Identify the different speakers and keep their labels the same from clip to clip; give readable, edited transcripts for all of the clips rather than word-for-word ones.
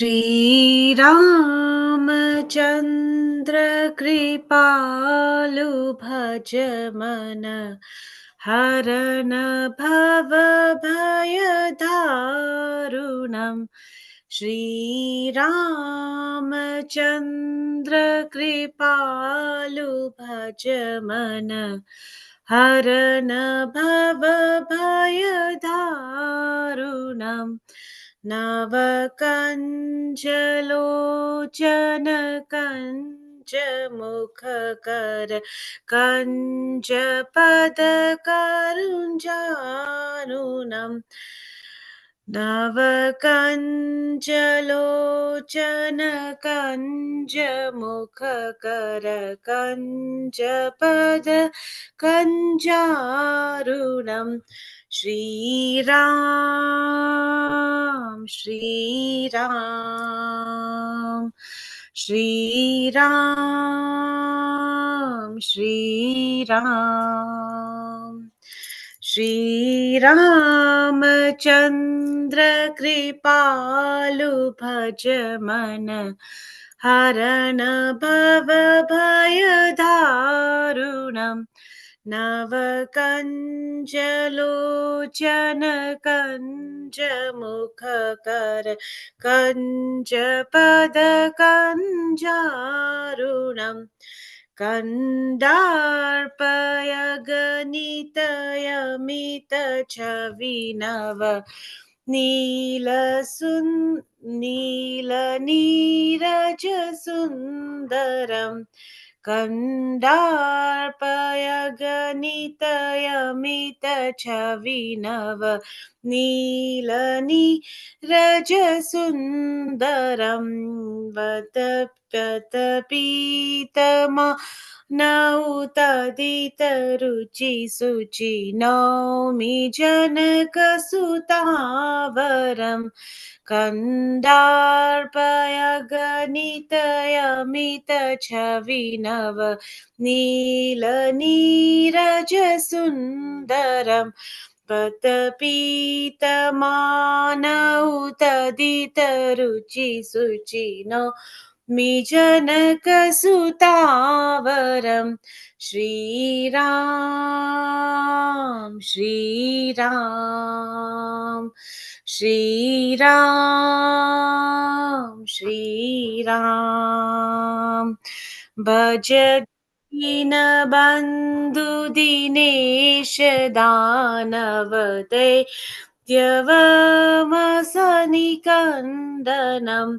Speaker 1: श्रीरामचन्द्र कृपालु भज मन हरन भव भयदारुणम् श्रीरामचन्द्र कृपालु भज मन हरन भव भयदारुणम् नवकञ्जलोचन कञ्जमुखकर कञ्जपदकरुञ्जानुनम् नवकञ्जलोचन कञ्जमुखकर कञ्जपद कञ्जारुणम् श्रीराम श्रीराम श्रीराम श्रीराम श्रीरामचन्द्र कृपालु भज मन हरन भव भयदारुणम् नवकञ्जलोचन कञ्जमुखकर कञ्जपदकञ्जारुणम् कण्डार्पयगणितयमितछविनव नीलनीरजसुन्दरम् कण्डार्पयगणितयमितछविनव नीलनीरजसुन्दरं वदप्यतपीतमा नौ तदितरुचि नौमि जनकसुतावरम् कण्डार्पयगणितयमितछविनव नीलनीरजसुन्दरम् पतपीतमानौ तदितरुचिनो मि जनकसुतावरम् श्रीराम श्रीराम श्रीराम श्रीराम भज दीनबन्धु दिनेश दानवदैत्यवमसनिकन्दनं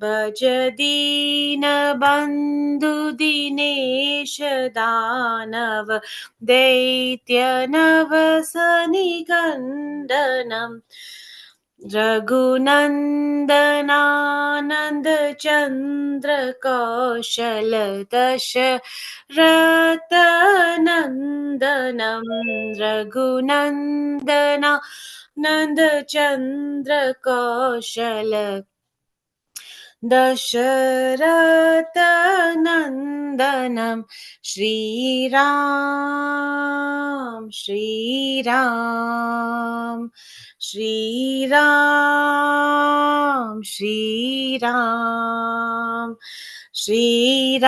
Speaker 1: भज दीनबन्धु दिनेश दानव दैत्यनवसनिकन्दनं रघुनन्दनानन्द चन्द्र कौशल दशरथनन्दनं रघुनन्दना नन्द चन्द्र कौशल दशरथनन्दनं श्रीराम श्रीराम श्रीराम श्रीराम श्रीरामचन्द्र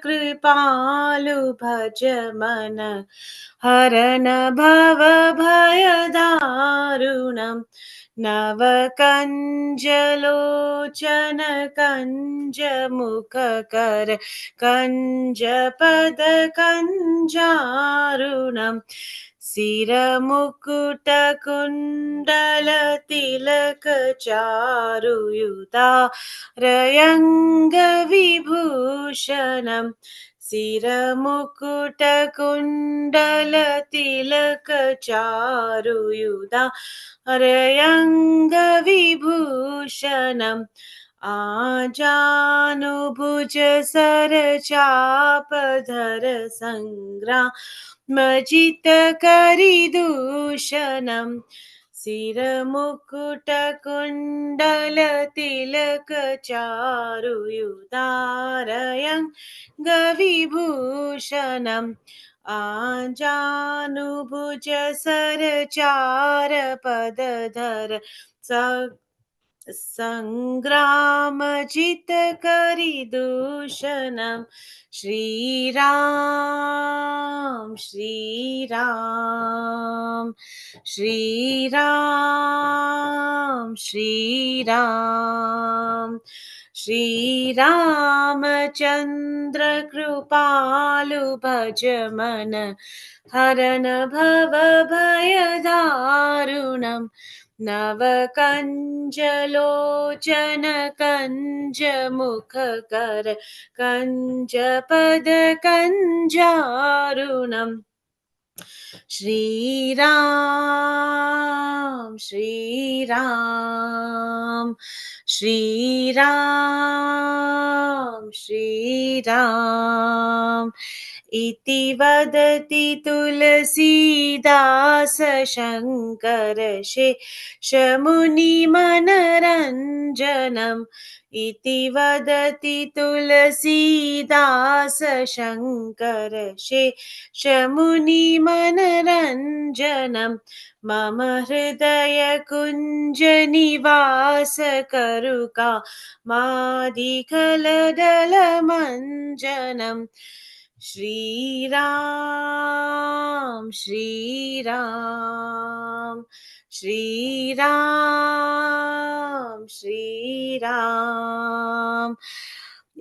Speaker 1: कृपालु भज मन हरन भव भयदारुणम् नवकञ्जलोचन कञ्जमुखकर कञ्जपदकञ्जारुणम् सिरमुकुटकुण्डलतिलकचारुयुतारयङ्गविभूषणम् सिरमुकुटकुण्डलतिलकचारुयुतारयङ्गविभूषणम् आजानुभुज सरचापधर सङ्ग्रामजितकरिदूषणम् सिरमुकुटकुण्डलतिलकचारुयुतारयङ्गविभूषणम् आजानुभुज सरचारपदधर संग्रामजित करिदूषणं श्रीराम श्रीराम श्रीराम श्रीराम श्रीरामचन्द्र कृपालु भज मन हरन भव भयदारुणम् नवकञ्जलोचन कञ्जमुखकर कञ्जपदकञ्जारुणम् श्रीराम श्रीराम श्रीराम श्रीराम इति वदति तुलसीदास शङ्कर शेषमुनिमनरञ्जनम् इति वदति तुलसीदास शङ्कर शेषमुनिमनरञ्जनम् मम हृदय कुञ्जनिवास करुका मादिकलदलमञ्जनम् श्रीराम श्रीराम श्रीराम श्रीराम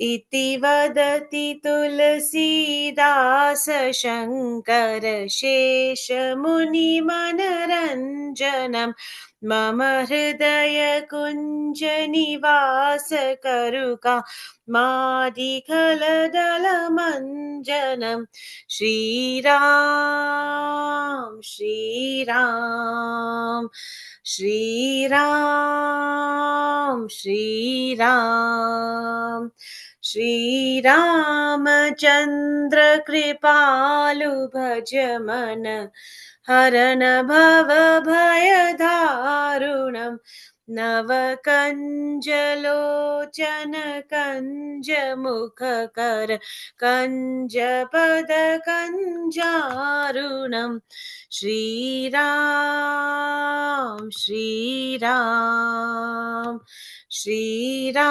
Speaker 1: इति वदति तुलसीदास शङ्कर शेषमुनिमनरञ्जनम् मम हृदय कुञ्जनिवास करुका मादिकलदलमञ्जनम् श्रीराम श्रीराम श्रीराम श्रीराम श्रीरामचन्द्र कृपालु भज मन हरन भव भयदारुणम् नवकञ्जलोचन कञ्जमुखकर कञ्जपदकञ्जारुणम् श्रीराम श्रीराम श्रीराम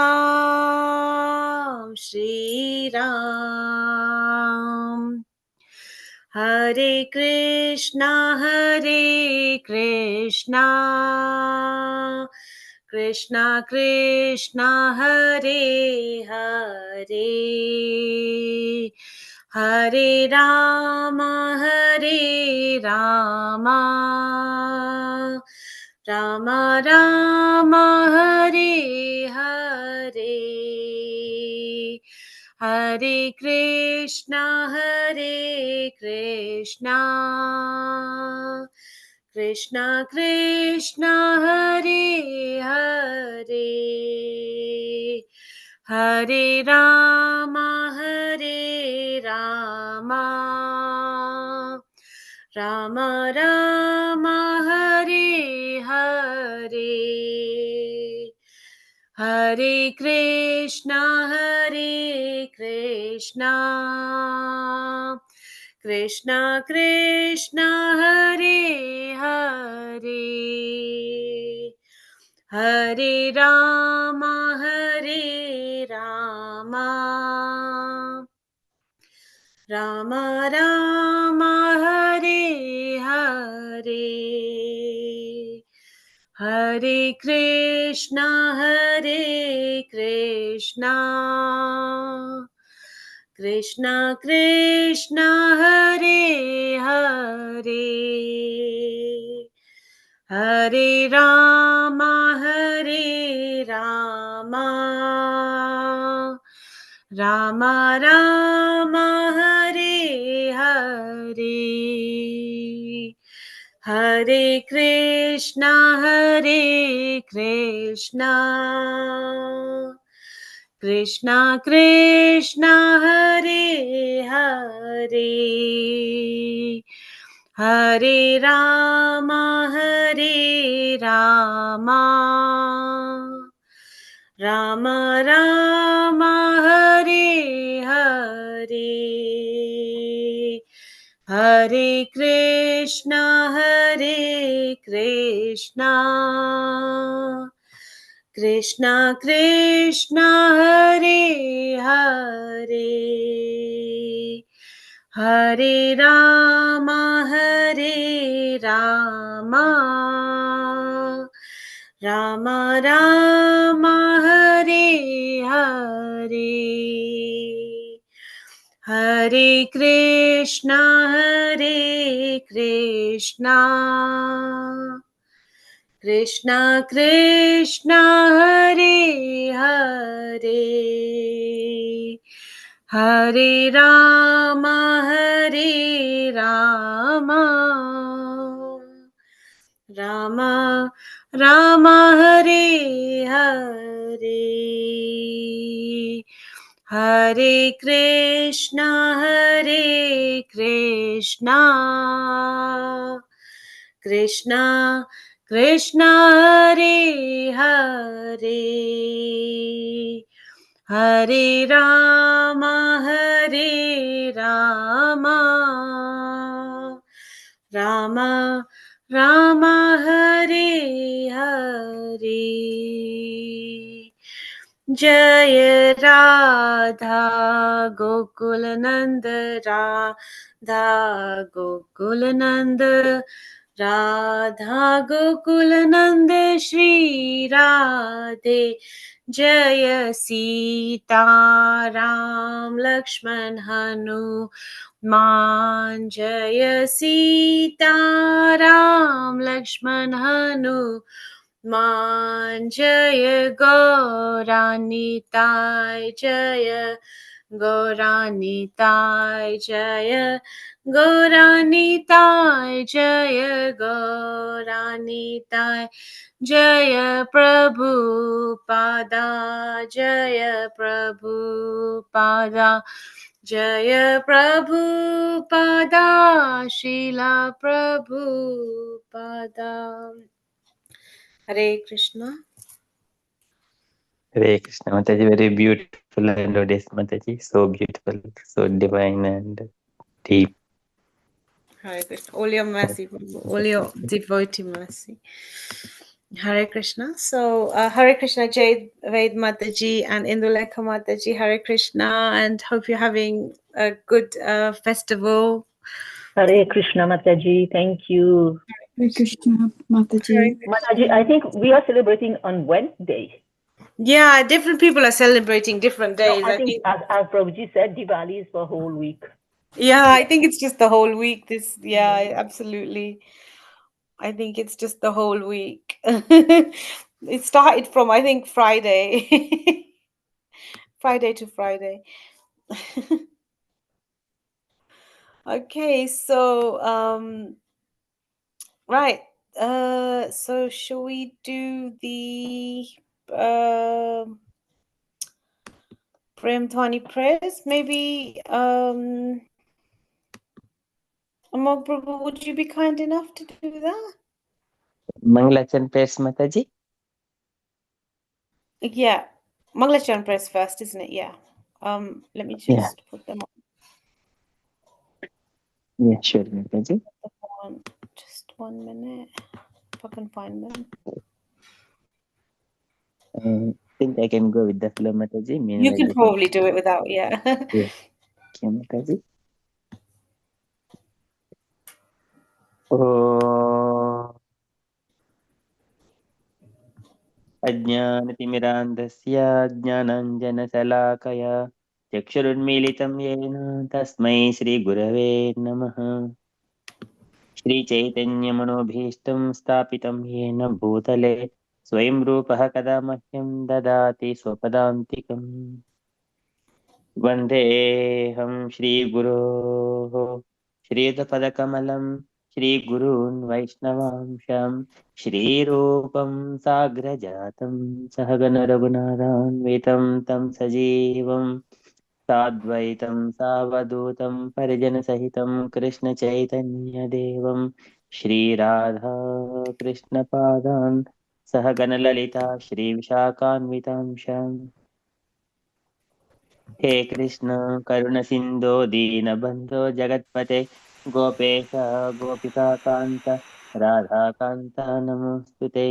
Speaker 1: श्रीराम हरे Krishna Krishna Krishna Hare Hare Hare Ram Ram Ram Hare Hare Hare Krishna Krishna Krishna Hare Hare Hare Ram Ram Ram Hare Hare Hare Krishna Krishna Krishna Hare Hare Hare Ram Ram Ram Hare Hare Hare Krishna Krishna Krishna Hare Hare Hare Ram Ram Ram Hare Hare Hare Krishna Krishna Krishna Hare Hare Hare Ram Ram Ram Hare Hare Hare Krishna Krishna Krishna Hare Hare Hare Rama Rama Rama Hare Hare Hare Krishna Krishna Krishna Hare Hare Hare Rama Rama Rama Hare Hare Hare Krishna Krishna Krishna Hare Hare Hare Rama Rama Rama Hare Hare Jaya Radha Gokul Nanda Radha Gokul Nanda Radha Gokul Nanda Shri Radhe Jaya Sita Ram Lakshman Hanuman Jaya Sita Ram Lakshman Hanuman Jaya Gauranitai Jaya Gauranitai Jaya Gauranitai Jaya Gauranitai Jaya Prabhupada Jaya Prabhupada Jaya Prabhupada Srila Prabhupada Hare Krishna.
Speaker 2: Hare Krishna Mataji, very beautiful melodies Mataji, so beautiful, so divine and deep.
Speaker 1: Hare Krishna. All your mercy, all your devotee mercy. Hare Krishna. So, Hare Krishna, Jade Ved Mataji and Indulekha Mataji. Hare Krishna, and hope you're having a good festival.
Speaker 3: Hare Krishna Mataji, thank you.
Speaker 4: Hare Krishna Mataji.
Speaker 3: Mataji, I think we are celebrating on Wednesday.
Speaker 1: Yeah, different people are celebrating different days.
Speaker 3: No, I think as Prabhuji said, Diwali is for a whole week.
Speaker 1: Yeah, I think it's just the whole week. Yeah, absolutely. I think it's just the whole week. It started from, I think, Friday. Friday to Friday. Okay, so right. So shall we do the Prem Dhwani prayers? Maybe Amog Prabhu, would you be kind enough to do that?
Speaker 2: Mangalachan prayers Mataji?
Speaker 1: Yeah. Mangalachan prayers first, isn't it? Yeah. Let me just put them
Speaker 2: Yeah, sure Mataji.
Speaker 1: on. Just 1 minute. If I can find them.
Speaker 2: I think I can go with the flow Mataji.
Speaker 1: You can probably do it without, yeah.
Speaker 2: Yeah. Okay, Mataji. Oh. अज्ञानतिमिरान्धस्य ज्ञानाञ्जनशलाकया चक्षुरुन्मीलितं येन तस्मै श्रीगुरवे नमः। श्रीचैतन्यमनोभीष्टं स्थापितं येन भूतले स्वयं रूपः कदा मह्यं ददाति स्वपदान्तिकम्। वन्देऽहं श्रीगुरोः श्रीयुतपदकमलं श्रीगुरून् वैष्णवांशं श्रीरूपं साग्रजातं सहगणरघुनाथान्वितं तं सजीवं साद्वैतं सावधूतं परिजनसहितं कृष्णचैतन्यदेवं श्रीराधा कृष्णपादान् सहगणललिता श्रीविशाखान्वितांशम्। हे कृष्ण करुण सिंधो दीनबंधो जगत्पते गोपेश गोपिकान्त राधाकान्त नमोस्तुते।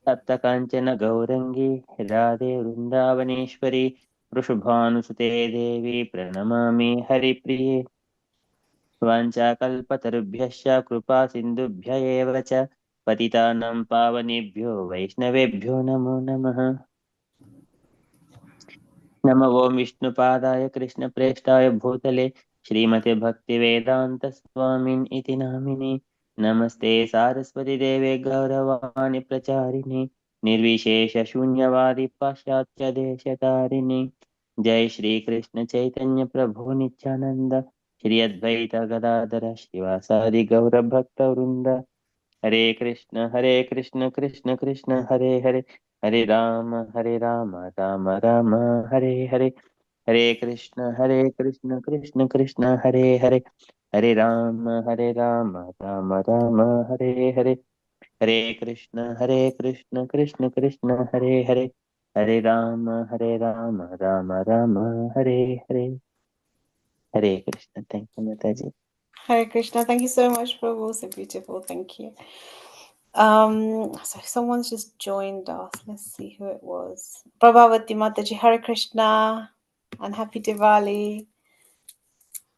Speaker 2: तप्तकाञ्चन गौरङ्गी राधे वृन्दावनेश्वरी वृषभानुसुते देवी प्रणमामि हरिप्रिये वाञ्छाकल्पतरुभ्यश्च कृपा सिन्धुभ्य एव च पतितानां पावनेभ्यो वैष्णवेभ्यो नमो नमः। नमो ओं विष्णुपादाय कृष्णप्रेष्ठाय भूतले श्रीमते भक्तिवेदान्तस्वामिन् इति नामिने। नमस्ते सारस्वती देवे गौरवाणि प्रचारिणे निर्विशेषशून्यवादी पाश्चात्य देशतारिणे। जय श्री कृष्ण चैतन्य प्रभु नित्यानंद श्री अद्वैत गदाधर श्रीवासादि गौर भक्त वृंद। हरे कृष्ण कृष्ण कृष्ण हरे हरे हरे राम राम राम हरे हरे। हरे कृष्ण कृष्ण कृष्ण हरे हरे हरे राम राम राम हरे हरे। हरे कृष्ण कृष्ण कृष्ण हरे हरे हरे राम राम राम हरे हरे। हरे कृष्ण। थैंक यू माता जी।
Speaker 1: Hare Krishna. Thank you so much, Prabhu. So beautiful. Thank you. So someone's just joined us. Let's see who it was. Prabhavati Mataji, Hare Krishna and Happy Diwali.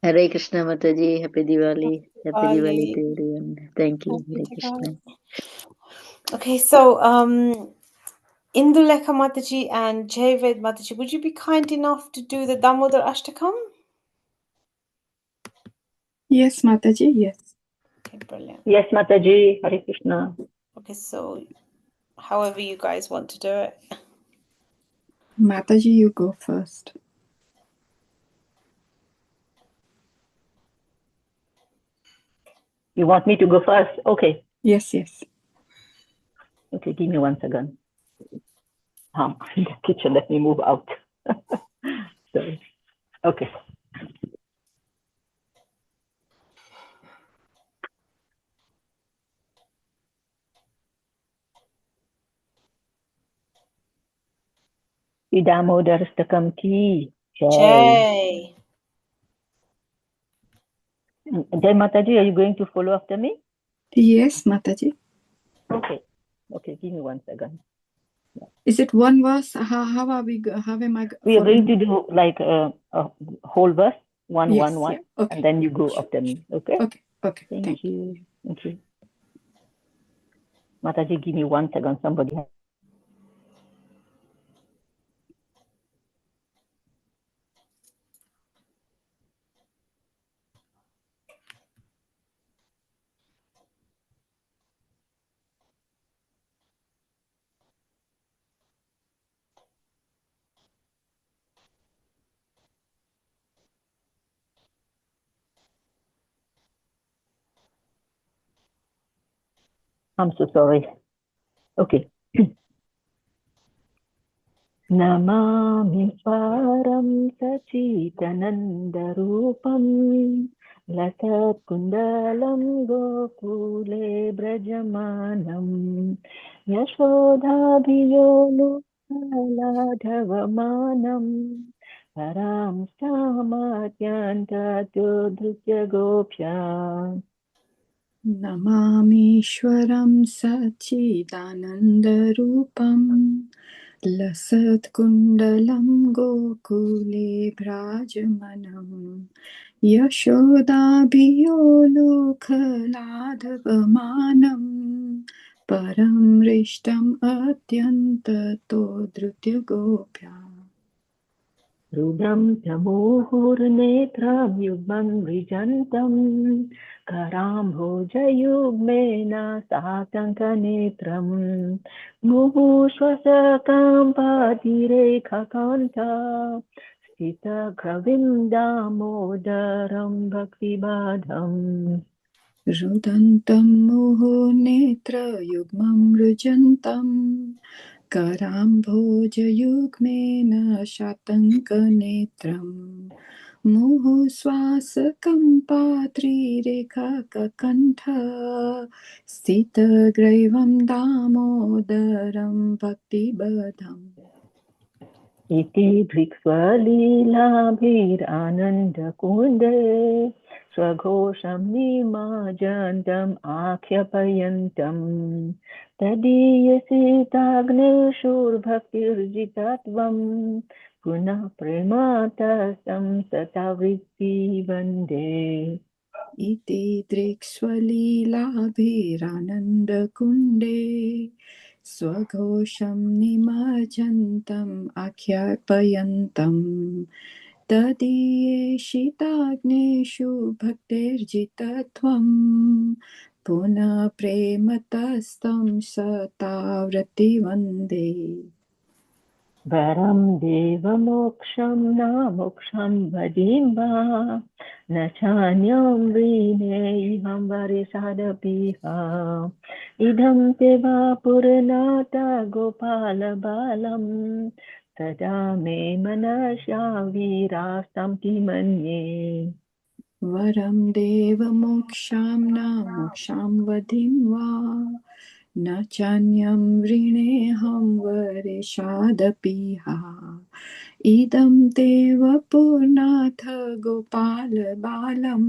Speaker 3: Hare Krishna Mataji, Happy Diwali. Happy Diwali
Speaker 1: Diwali.
Speaker 3: to everyone. Thank you,
Speaker 1: Happy
Speaker 3: Hare
Speaker 1: Diwali.
Speaker 3: Krishna.
Speaker 1: Okay, so Indulekha Mataji and Javed Mataji, would you be kind enough to do the Damodar Ashtakam?
Speaker 4: Yes, Mataji, yes.
Speaker 1: Okay, brilliant.
Speaker 3: Yes, Mataji, Hare Krishna.
Speaker 1: Okay, so however you guys want to do it.
Speaker 4: Mataji, you go first.
Speaker 3: You want me to go first? Okay.
Speaker 4: Yes, yes.
Speaker 3: Okay, give me 1 second. In the kitchen, let me move out. Sorry. Okay. Damodarstakam ki jai. Jai Mataji, are you going to follow after me?
Speaker 4: Yes, Mataji.
Speaker 3: Okay. Okay, give me 1 second.
Speaker 4: Is it one verse? How are we? How am I?
Speaker 3: We are going to do like a whole verse, one,
Speaker 4: Yes,
Speaker 3: one,
Speaker 4: yeah. Okay.
Speaker 3: and then you go after me. Okay?
Speaker 4: Okay. Okay.
Speaker 3: Thank you. Thank you. Mataji, give me 1 second. Somebody has. I'm so sorry. Okay. Namami Swaram Sachitanandarupam Lasat Kundalam Gokule Brajamanam Yashodhabhiyolu Ladhavamanam Param Samatyanta Dhutya Gopya.
Speaker 4: Namamishwaram Sachidanandarupam Lasatkundalam Gokule Brajamanam Yashodabhiyolukhaladavamanam Param Rishtam Atyantato Drutya Gopya.
Speaker 3: Rudam Tamuhurnetram Yugman Vijantam Karam Bhojayugmena Satankanetram Muhushwasakam Padire Kakanta Sita Gravindam Bhakti Badham
Speaker 4: Rudantam Muho Netra Yugmam Rujantam Karambhojayugmena Shatankanetram Muhu Swasakam Patri Rekha Kakantha Sita Graivam Damodaram Bhakti Badham.
Speaker 3: Iti Driksvalila Bir Ananda Kunde स्वघोषं निमाजन्तम् आख्यापयन्तम् तदीयसीताग्निशूर्भक्तिर्जितत्वम् पुनः प्रेमातस्तं तथा वृत्ति वन्दे
Speaker 4: इति दृक्स्वलीलाभिरानन्दकुण्डे स्वघोषं निमज्जन्तम् आख्यापयन्तम् तदीयेषिताग्नेषु भक्तिर्जितत्वं पुनः प्रेमतस्तं सताव्रति वन्दे
Speaker 3: वरं देवमोक्षं न मोक्षं वदिं वा न चान्यं विनेयं वरिषादपीह इदं ते वा पुरनाथ गोपालबालं तदा मे मनसा वीरास्तं किमन्ये
Speaker 4: वरं देवमोक्षां न मोक्षां वधिं वा न चान्यं वृणेऽहं वरेशादपीह इदं देव पूर्णाथ गोपालबालं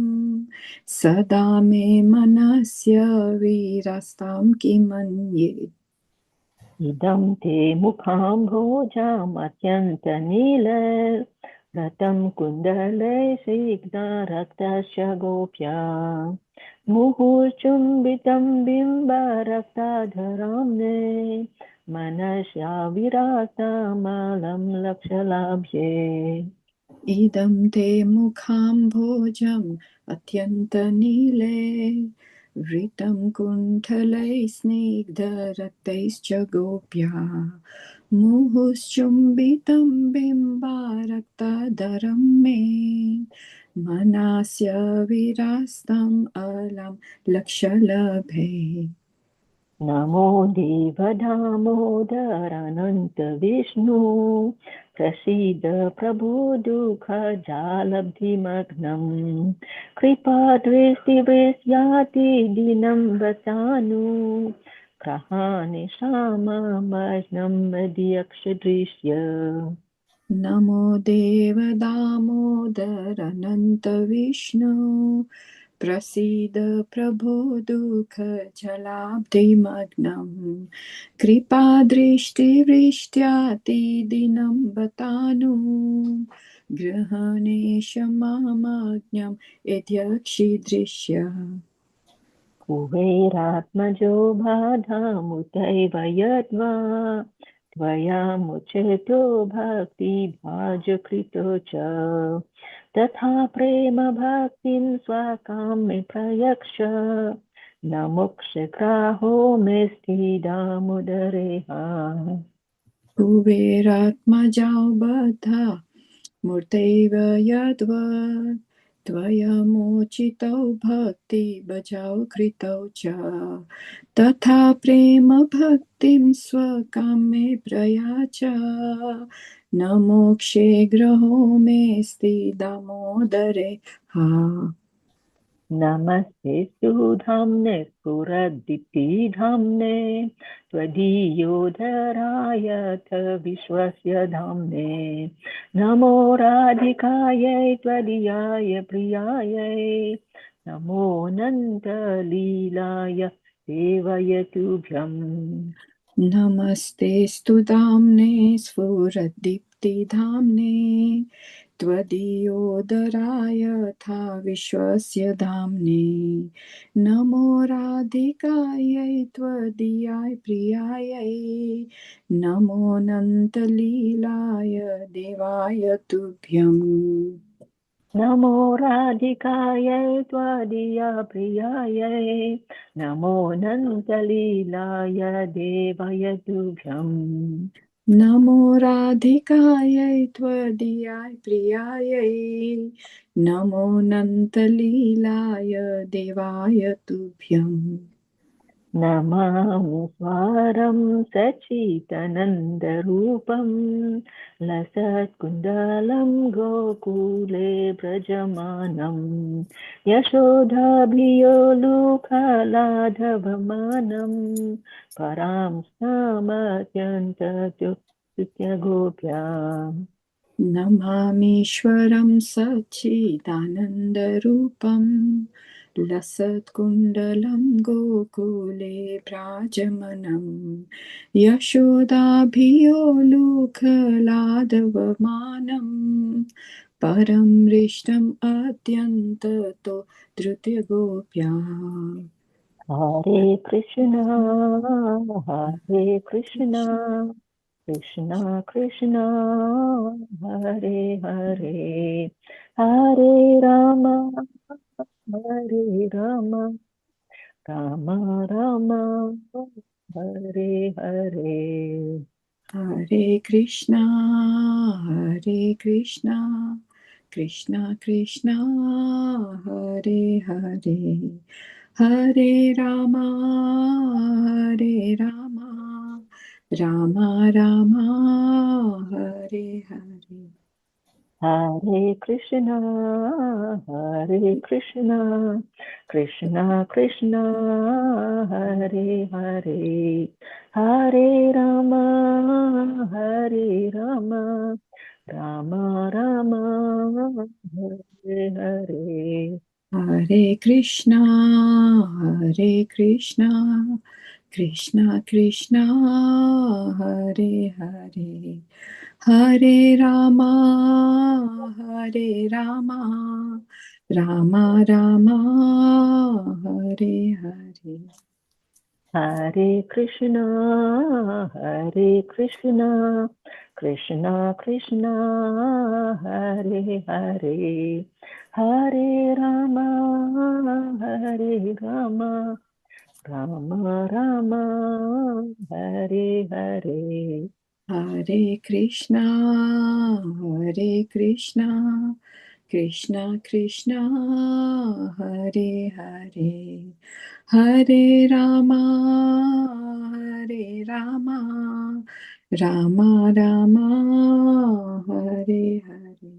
Speaker 4: सदा मे मनस्य वीरास्तां किमन्ये
Speaker 3: इदं ते मुखाम्भोजामत्यन्तनीलव्रतं कुण्डलै सिग्धरक्तस्य गोप्या मुहुर्चुम्बितं बिम्बरक्ताधरां मे मनस्या विरातामलं लक्ष्यलाभ्ये
Speaker 4: इदं ते मुखाम्भोजम् अत्यन्तनीले वृतं कुण्ठलैः स्निग्धरक्तैश्च गोप्या मुहुश्चुम्बितं बिम्बारक्ताधरं मे मनस्य विरास्तम् अलं लक्ष्यलभे
Speaker 3: नमो देवदामोदरानन्त विष्णु प्रसीद प्रभो दुःखजालब्धिमग्नम् कृपादृष्टिवृष्याति दिनं वसानु ग्रहाणि श्याममग्नं मदीयक्षदृश्य
Speaker 4: नमो देव दामोदर अनन्त विष्णु प्रसीद प्रभो दुःखजलाब्धिमग्नम् कृपादृष्टिवृष्ट्यातिदिनं बतानु गृहणेश मामज्ञं यद्यक्षिदृश्य
Speaker 3: कुबेरात्मजो बाधामुतैव यद्वा त्वया मुचेतो भक्तिभाजकृतो च तथा प्रेम भक्तिं स्वकाम्ये प्रयक्ष न मोक्षग्राहो मे स्थिदामुदरेह
Speaker 4: कुबेरात्मजाौ बद्धा मूर्तैव यद्वत् त्वयमोचितौ भक्तिभजौ कृतौ च तथा प्रेम भक्तिं स्वकाम्ये प्रयाच न मोक्षे ग्रहो मेऽस्ति दामोदरे हा
Speaker 3: नमस्ते सुधाम्ने स्फुरद्दीप्तिधाम्ने त्वदीयोदरायथ विश्वस्य धाम्ने नमो राधिकायै त्वदीयाय प्रियायै नमो नन्दलीलाय देवय तुभ्यम्
Speaker 4: नमस्तेऽस्तु धाम्ने स्फुरद्दीप्तिधाम्ने त्वदीयोदराय यथा विश्वस्य धाम्ने नमो राधिकायै त्वदीयाय प्रियायै नमो नन्दलीलाय देवाय तुभ्यम्
Speaker 3: नमो राधिकायै त्वदीया प्रियायै नमो नन्दलीलाय देवाय तुभ्यम्
Speaker 4: नमो राधिकायै त्वदीयाय प्रियायै नमो नन्दलीलाय देवाय तुभ्यम्
Speaker 3: नमामि स्वारं सच्चिदानन्दरूपं लसत्कुण्डलं गोकुले व्रजमानं यशोदाभियोलुकलाधवमानं परां स्नामत्यन्तगोप्या
Speaker 4: नमामीश्वरं सच्चिदानन्दरूपं लसत्कुण्डलं गोकुले भ्राजमनं यशोदाभियोलुखलादवमानं परं हृष्टम् अत्यन्ततो धृतगोप्या
Speaker 3: Hare Krishna, Hare Krishna, Krishna Krishna, Hare Hare, Hare Rama, Hare Rama, Rama Rama, Hare Hare.
Speaker 4: Hare Krishna, Krishna Krishna, Hare Hare, Hare Rama, Rama Rama, Hare Hare.
Speaker 3: Hare Krishna, Krishna Krishna, Hare Hare, Hare Rama, Rama Rama, Hare Hare.
Speaker 4: Hare Krishna, Krishna Krishna, Hare Hare, Hare Rama, Rama Rama, Hare Hare.
Speaker 3: Hare Krishna, Krishna Krishna, Hare Hare, Hare Rama, Rama Rama, Hare Hare.
Speaker 4: Hare Krishna, Krishna Krishna, Hare Hare, Hare Rama, Rama Rama, Hare Hare.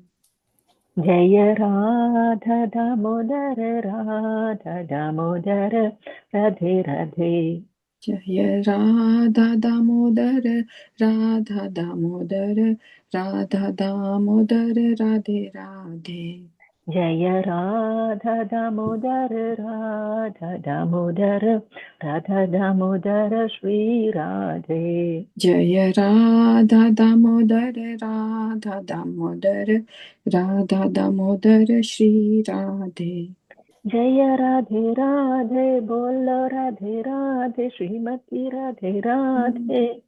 Speaker 3: Jaya Radha Damodara, Radha Damodara, Radhe Radhe.
Speaker 4: Jaya Radha Damodar, Radha Damodar, Radha Damodar, Radhe Radhe.
Speaker 3: Jaya Radha Damodara, Radha Damodara, Radha Damodara, Shri Radhe.
Speaker 4: Jaya Radha Damodar, Radha Damodar, Radha Damodar, Shri Radhe.
Speaker 3: Jaya Radhe Radhe, Bolo Radhe Radhe, Srimati Radhe Radhe.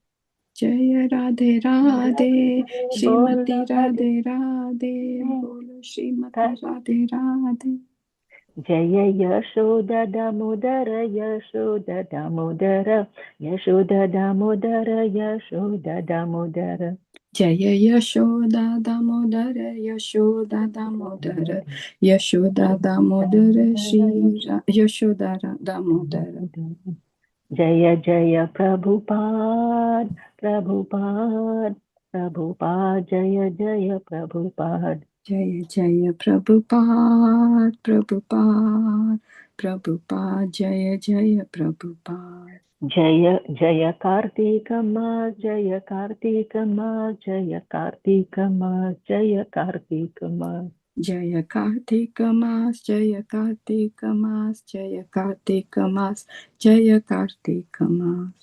Speaker 4: Jaya Radhe Radhe, Srimati
Speaker 3: Bolo
Speaker 4: Radhe Radhe, Bolo Srimati Radhe Radhe.
Speaker 3: Jaya Yashoda Damodara, Yashoda Damodara, Yashoda Damodara, Yashoda Damodara.
Speaker 4: Jaya Yashoda Damodara, Yashoda Damodara, Yashoda Damodara, Shri Yashoda Damodara.
Speaker 3: Jaya Jaya Prabhupada, Prabhupada, Prabhupada, Jaya Jaya Prabhupada.
Speaker 4: Jaya Jaya Prabhupada, Prabhupada, Prabhupada, Jaya Jaya Prabhupada.
Speaker 3: Jaya Jaya Kartika Mas, Jaya Kartika Mas, Jaya Kartika Mas, Jaya Kartika Mas.
Speaker 4: Jaya Kartika Mas, Jaya Kartika Mas, Jaya Kartika Mas, Jaya Kartika Mas.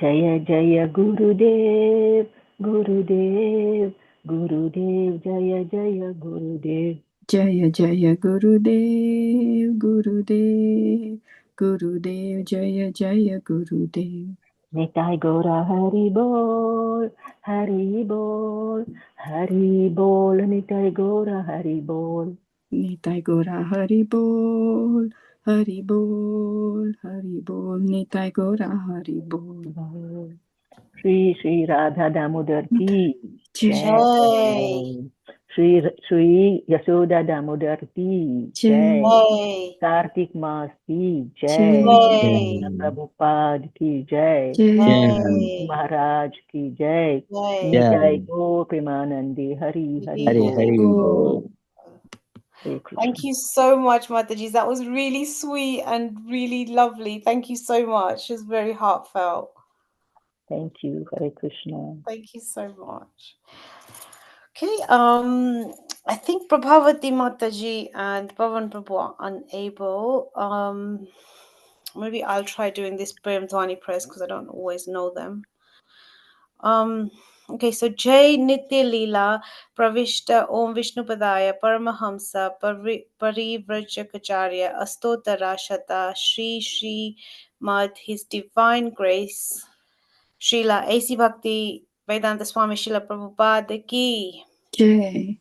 Speaker 3: Jaya Jaya Gurudev, Gurudev, Gurudev, Jaya Jaya Gurudev.
Speaker 4: Jaya Jaya Gurudev, Gurudev, Gurudev, Jaya Jaya Gurudev.
Speaker 3: Nitai Gora Hari Bol, Hari Bol, Hari Bol, Nitai Gora Hari Bol.
Speaker 4: Nitai Gora Hari Bol, Hari Bol, Hari Bol, Nitai Gora Hari Bol.
Speaker 3: Shri Shri Radha Damodar ki
Speaker 1: Jai.
Speaker 3: Shri Yashoda Damodar ki jai.
Speaker 1: Jai.
Speaker 3: Kartik Mas ki
Speaker 4: Jai.
Speaker 3: jai. Prabhupada ki jai.
Speaker 1: Jai.
Speaker 3: Maharaj ki jai.
Speaker 1: Jai.
Speaker 3: Nitai Go Premanandi Hari Hari
Speaker 1: Hari
Speaker 3: Bol.
Speaker 1: Hari
Speaker 4: Bol.
Speaker 3: Hare Krishna.
Speaker 1: Thank you so much, Mataji. That was really sweet and really lovely. Thank you so much. It was very heartfelt.
Speaker 3: Thank you, Hare Krishna.
Speaker 1: Thank you so much. Okay, I think Prabhavati Mataji and Pavan Prabhu are unable. Maybe I'll try doing this Prem Dhwani press because I don't always know them. Okay, so Jai Nitya Leela Pravishta Om Vishnupadaya Paramahamsa Parivrajacharya Astotara Shata Shri Shri Mad His Divine Grace Srila A.C. Bhakti Vedanta Swami Srila Prabhupada Ki
Speaker 4: Jai.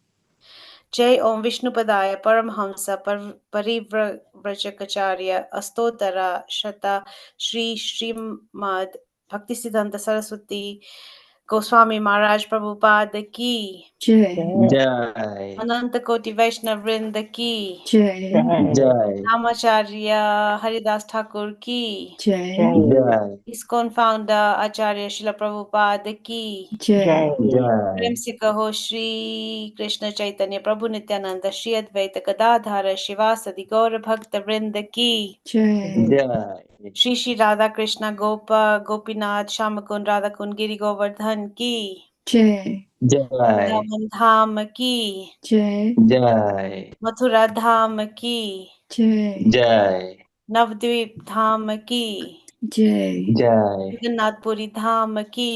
Speaker 1: Jai Om Vishnupadaya Paramhamsa Parivrajacharya Astotara Shata Shri Srimad Bhaktisiddhanta Saraswati Goswami Maharaj Prabhupada Ki
Speaker 4: Jai.
Speaker 2: Jai.
Speaker 1: Ananta Koti Vaishnav Vrinda Ki
Speaker 4: Jai.
Speaker 2: Jai.
Speaker 1: Namacharya Haridas Thakur Ki
Speaker 4: Jai.
Speaker 2: Jai.
Speaker 1: ISKCON Founder Acharya Srila Prabhupada Ki
Speaker 4: Jai.
Speaker 2: Jai.
Speaker 1: प्रेम से कहो श्री कृष्ण चैतन्य प्रभु नित्यानंद श्री अद्वैत गदाधर शिवासदि गौर भक्त वृंद की
Speaker 4: Jai.
Speaker 2: Jai.
Speaker 1: Shri Shri Radha Krishna Gopinath Shyam कुंड राधा कुंड गिरि गोवर्धन की
Speaker 4: Jai.
Speaker 2: Jai.
Speaker 1: Vrindavan धाम की
Speaker 4: Jai.
Speaker 2: Jai.
Speaker 1: Mathura धाम की
Speaker 4: Jai.
Speaker 2: Jai.
Speaker 1: Nabadwip धाम की
Speaker 4: Jai.
Speaker 2: Jai.
Speaker 1: Jagannathpuri धाम की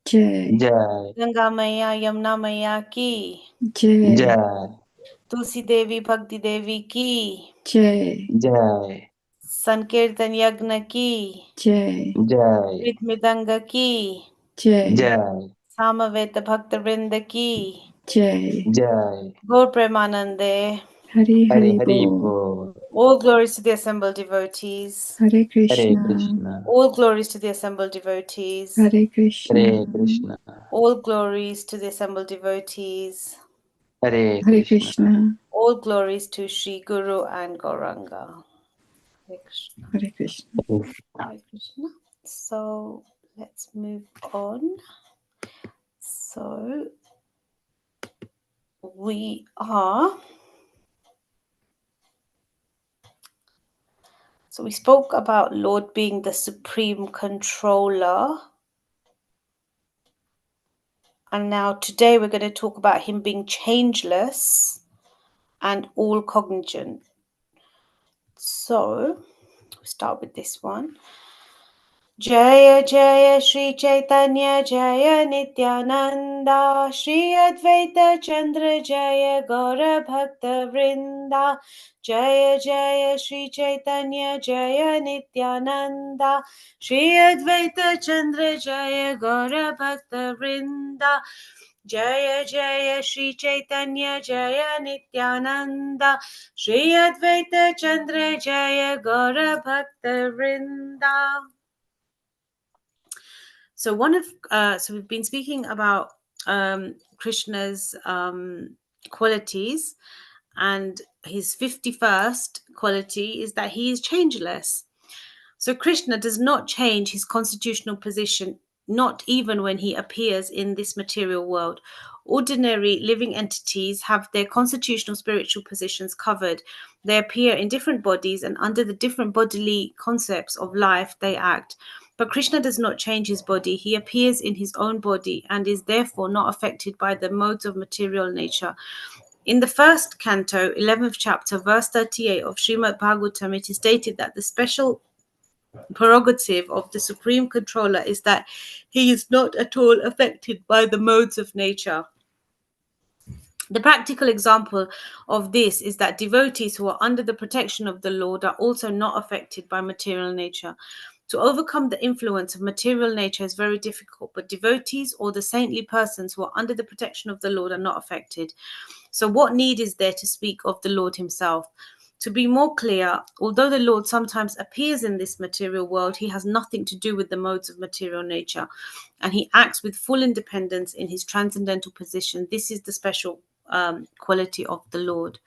Speaker 4: Jai.
Speaker 2: Jai.
Speaker 1: गंगा मैया यमुना मैया की
Speaker 4: Jai.
Speaker 2: Jai.
Speaker 1: तुलसी देवी भक्ति देवी की
Speaker 4: Jai.
Speaker 2: Jai.
Speaker 1: संकीर्तन यज्ञ की
Speaker 4: Jai.
Speaker 2: Jai.
Speaker 1: मृदंग की
Speaker 4: Jai.
Speaker 2: Jai.
Speaker 1: सामवेद भक्त वृंद की
Speaker 4: Jai.
Speaker 2: Jai.
Speaker 1: Gaur Premanande.
Speaker 4: Hari
Speaker 2: Hare
Speaker 4: Hari
Speaker 2: Hare
Speaker 4: Bol.
Speaker 2: Bol.
Speaker 1: All glories to the assembled devotees.
Speaker 4: Hare
Speaker 2: Hare
Speaker 4: Krishna.
Speaker 2: Krishna.
Speaker 1: All glories to the assembled devotees.
Speaker 4: Hare Krishna.
Speaker 2: Hare Krishna.
Speaker 1: All glories to the assembled devotees.
Speaker 2: Hare
Speaker 4: Hare
Speaker 2: Krishna.
Speaker 4: Krishna.
Speaker 1: All glories to Sri Guru and Gauranga. Hare Krishna.
Speaker 4: Hare Krishna.
Speaker 1: Hare Krishna. So let's move on. So we are. So we spoke about Lord being the supreme controller. And now today we're going to talk about him being changeless and all cognizant. So we start with this one. Jaya Jaya Shri Chaitanya Jaya Nityananda Shri Advaita Chandra Jaya Gaura Bhakta Vrinda Jaya Jaya Shri Chaitanya Jaya Nityananda Shri Advaita Chandra Jaya Gaura Bhakta Vrinda Jaya Jaya Shri Chaitanya Jaya Nityananda Shri Advaita Chandra Jaya Gaura Bhakta Vrinda. So so we've been speaking about Krishna's qualities, and his 51st quality is that he is changeless. So Krishna does not change his constitutional position, not even when he appears in this material world. Ordinary living entities have their constitutional spiritual positions covered. They appear in different bodies, and under the different bodily concepts of life they act. But Krishna does not change his body. He appears in his own body and is therefore not affected by the modes of material nature. In the first canto, 11th chapter, verse 38 of Srimad Bhagavatam, it is stated that the special prerogative of the supreme controller is that he is not at all affected by the modes of nature. The practical example of this is that devotees who are under the protection of the Lord are also not affected by material nature. To overcome the influence of material nature is very difficult, but devotees or the saintly persons who are under the protection of the Lord are not affected. So what need is there to speak of the Lord himself? To be more clear, although the Lord sometimes appears in this material world, he has nothing to do with the modes of material nature, and he acts with full independence in his transcendental position. This is the special quality of the Lord.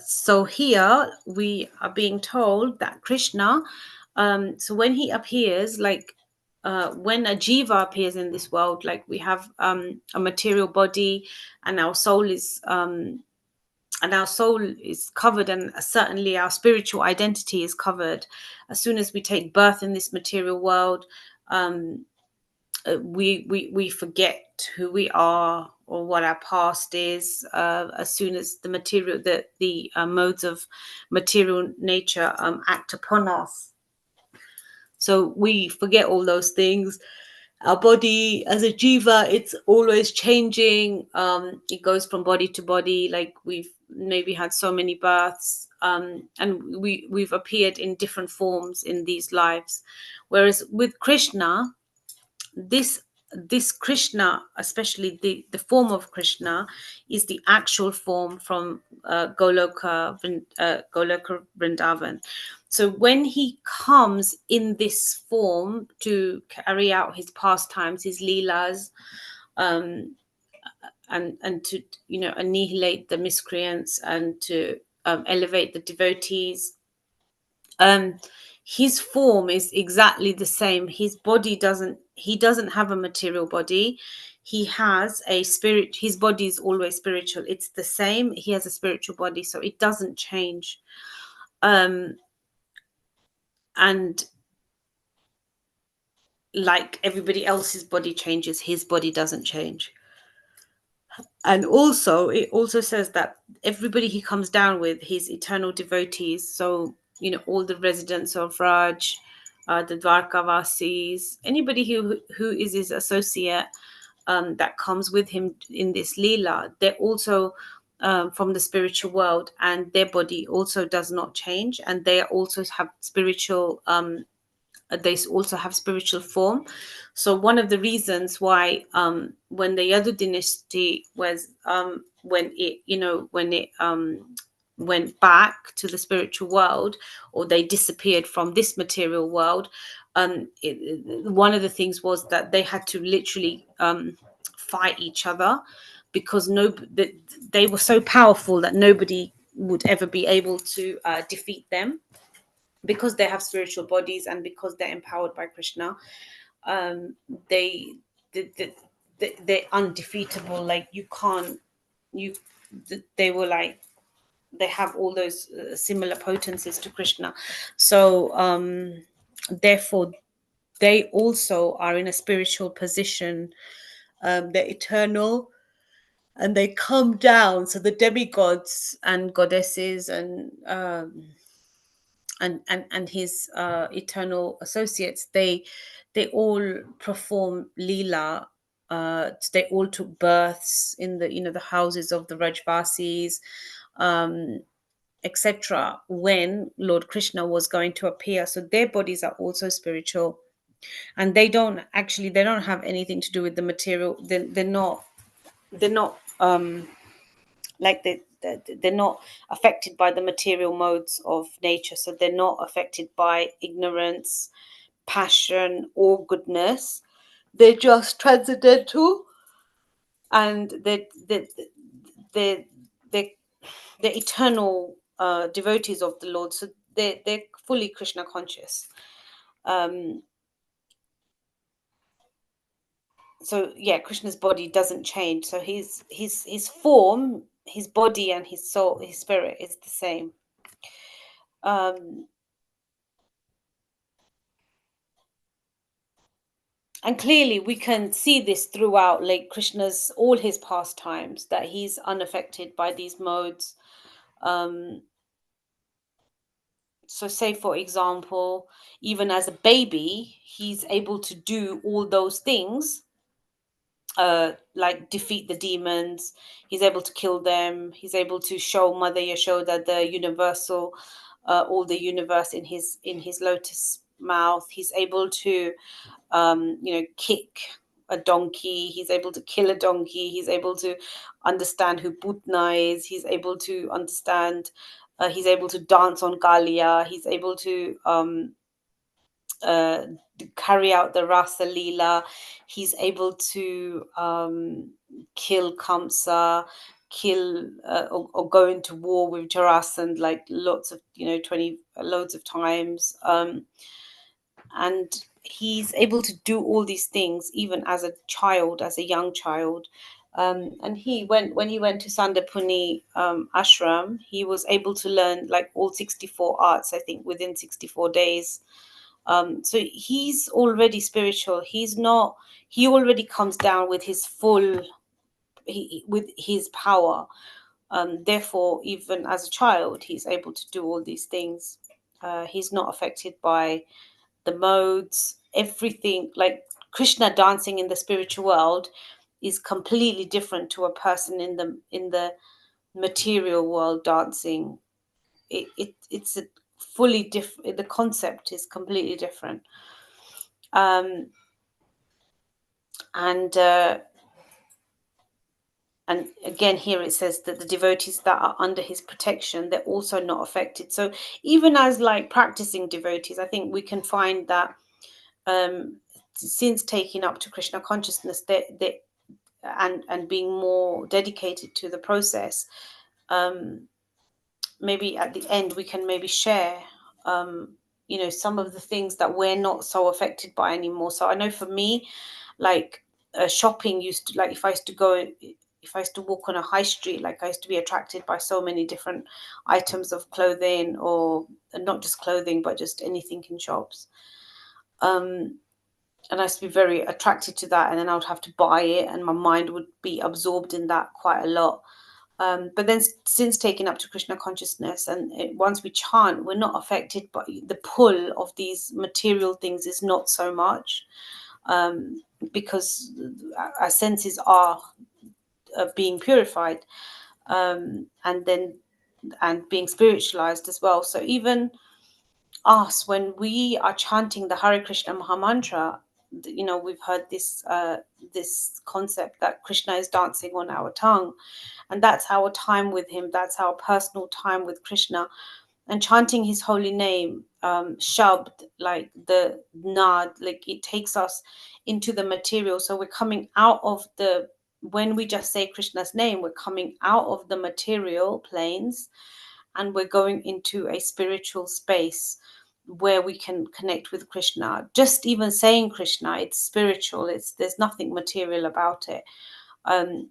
Speaker 1: So here we are being told that Krishna, so when he appears, like when a jiva appears in this world, like we have a material body, and our soul is covered, and certainly our spiritual identity is covered. As soon as we take birth in this material world, we forget who we are, or what our past is, as soon as the material, the modes of material nature act upon us. So we forget all those things. Our body as a jiva, it's always changing. It goes from body to body. Like we've maybe had so many births, and we've appeared in different forms in these lives. Whereas with Krishna, this Krishna, especially the form of Krishna, is the actual form from Goloka Vrindavan. So when he comes in this form to carry out his pastimes, his leelas, and to annihilate the miscreants and to elevate the devotees, his form is exactly the same. His body doesn't have a material body. He has a spirit. His body is always spiritual. It's the same. He has a spiritual body, so it doesn't change. And like everybody else's body changes, his body doesn't change. And also it also says that everybody he comes down with, his eternal devotees, so all the residents of Raj, the Dwarkavasis, anybody who is his associate, that comes with him in this Leela, they're also from the spiritual world, and their body also does not change, and they also have spiritual form. So one of the reasons why when the Yadu dynasty was when it went back to the spiritual world, or they disappeared from this material world, one of the things was that they had to literally fight each other, because they were so powerful that nobody would ever be able to defeat them, because they have spiritual bodies and because they're empowered by Krishna. They're undefeatable. Like they were like, they have all those similar potencies to Krishna. So therefore they also are in a spiritual position. They're eternal, and they come down. So the demigods and goddesses and his eternal associates, they all perform Leela. They all took births in the houses of the Rajvasis, etc., when Lord Krishna was going to appear. So their bodies are also spiritual, and they don't have anything to do with the material. They're not like they're not affected by the material modes of nature. So they're not affected by ignorance, passion, or goodness. They're just transcendental, and they're eternal devotees of the Lord. So they're fully Krishna conscious. So yeah, Krishna's body doesn't change. So his form, his body, and his soul, his spirit is the same. And clearly we can see this throughout, like Krishna's all his pastimes, that he's unaffected by these modes. So say, for example, even as a baby, he's able to do all those things, like defeat the demons. He's able to kill them. He's able to show Mother Yashoda the universal, all the universe in his lotus mouth. He's able to kick a donkey. He's able to kill a donkey. He's able to understand who Putna is. He's able to understand. He's able to dance on Kalia. He's able to carry out the Rasa Leela. He's able to kill Kamsa, kill or go into war with Jarasandh, like loads of times. And he's able to do all these things even as a child, as a young child. And when he went to Sandapuni ashram, he was able to learn like all 64 arts, I think, within 64 days. So he's already spiritual. He already comes down with his full with his power. Therefore, even as a child, he's able to do all these things. He's not affected by the modes, everything. Like Krishna dancing in the spiritual world is completely different to a person in the material world dancing. It's a fully different. The concept is completely different. And again, here it says that the devotees that are under his protection, they're also not affected. So even as like practicing devotees, I think we can find that since taking up to Krishna consciousness, they and being more dedicated to the process, maybe at the end we can maybe share some of the things that we're not so affected by anymore. So I know for me, like shopping used to, like if I used to walk on a high street, like I used to be attracted by so many different items of clothing, or not just clothing but just anything in shops. And I used to be very attracted to that, and then I would have to buy it, and my mind would be absorbed in that quite a lot. But then since taking up to Krishna consciousness, and once we chant, we're not affected by the pull of these material things, is not so much, because our senses are being purified, and being spiritualized as well. So even us, when we are chanting the Hare Krishna Mahamantra, we've heard this concept that Krishna is dancing on our tongue, and that's our time with him. That's our personal time with Krishna, and chanting his holy name, shabd, like the nad, like it takes us into the material. So we're coming out of when we just say Krishna's name, we're coming out of the material planes, and we're going into a spiritual space where we can connect with Krishna. Just even saying Krishna, it's spiritual. There's nothing material about it. And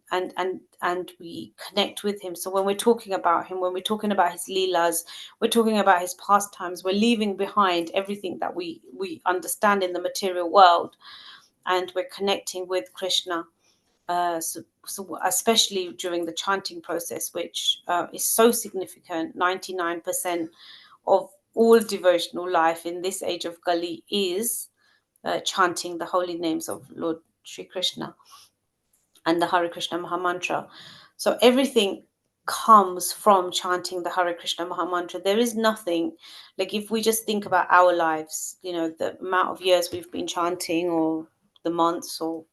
Speaker 1: we connect with him. So when we're talking about him, when we're talking about his leelas, we're talking about his pastimes, we're leaving behind everything that we understand in the material world, and we're connecting with Krishna. So especially during the chanting process, which is so significant. 99% of all devotional life in this age of Kali is chanting the holy names of Lord Sri Krishna and the Hare Krishna Mahamantra. So everything comes from chanting the Hare Krishna Mahamantra. There is nothing, like if we just think about our lives, the amount of years we've been chanting, or the months, or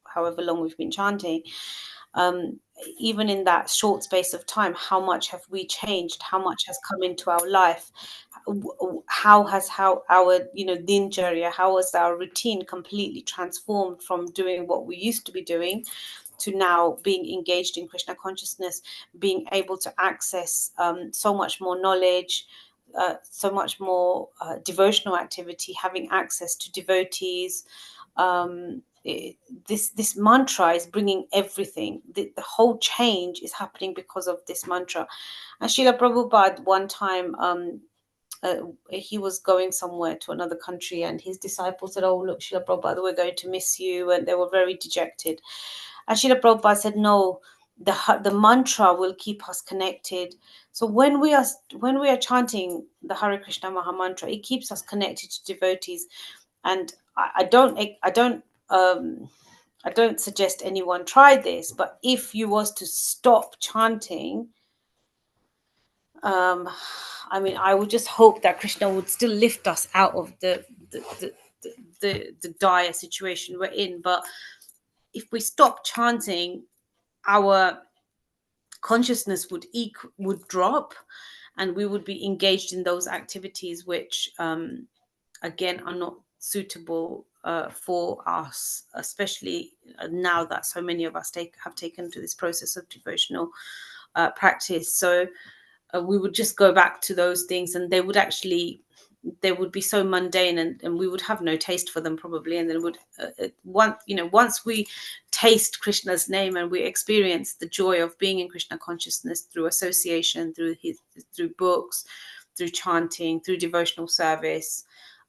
Speaker 1: however long we've been chanting, even in that short space of time, how much have we changed? How much has come into our life? How our dincharya, how has our routine completely transformed from doing what we used to be doing to now being engaged in Krishna consciousness, being able to access so much more knowledge, so much more devotional activity, having access to devotees. This mantra is bringing everything. The whole change is happening because of this mantra. And Srila Prabhupada, one time, he was going somewhere to another country, and his disciples said, "Oh, look, Srila Prabhupada, we're going to miss you," and they were very dejected. And Srila Prabhupada said, "No, the mantra will keep us connected." So when we are chanting the Hare Krishna Mahamantra, it keeps us connected to devotees. And I don't suggest anyone try this, but if you was to stop chanting, I would just hope that Krishna would still lift us out of the dire situation we're in. But if we stop chanting, our consciousness would drop, and we would be engaged in those activities which again are not suitable for us, especially now that so many of us have taken to this process of devotional practice. So we would just go back to those things, and they would be so mundane, and we would have no taste for them probably. And then once we taste Krishna's name and we experience the joy of being in Krishna consciousness through association, through books, through chanting, through devotional service,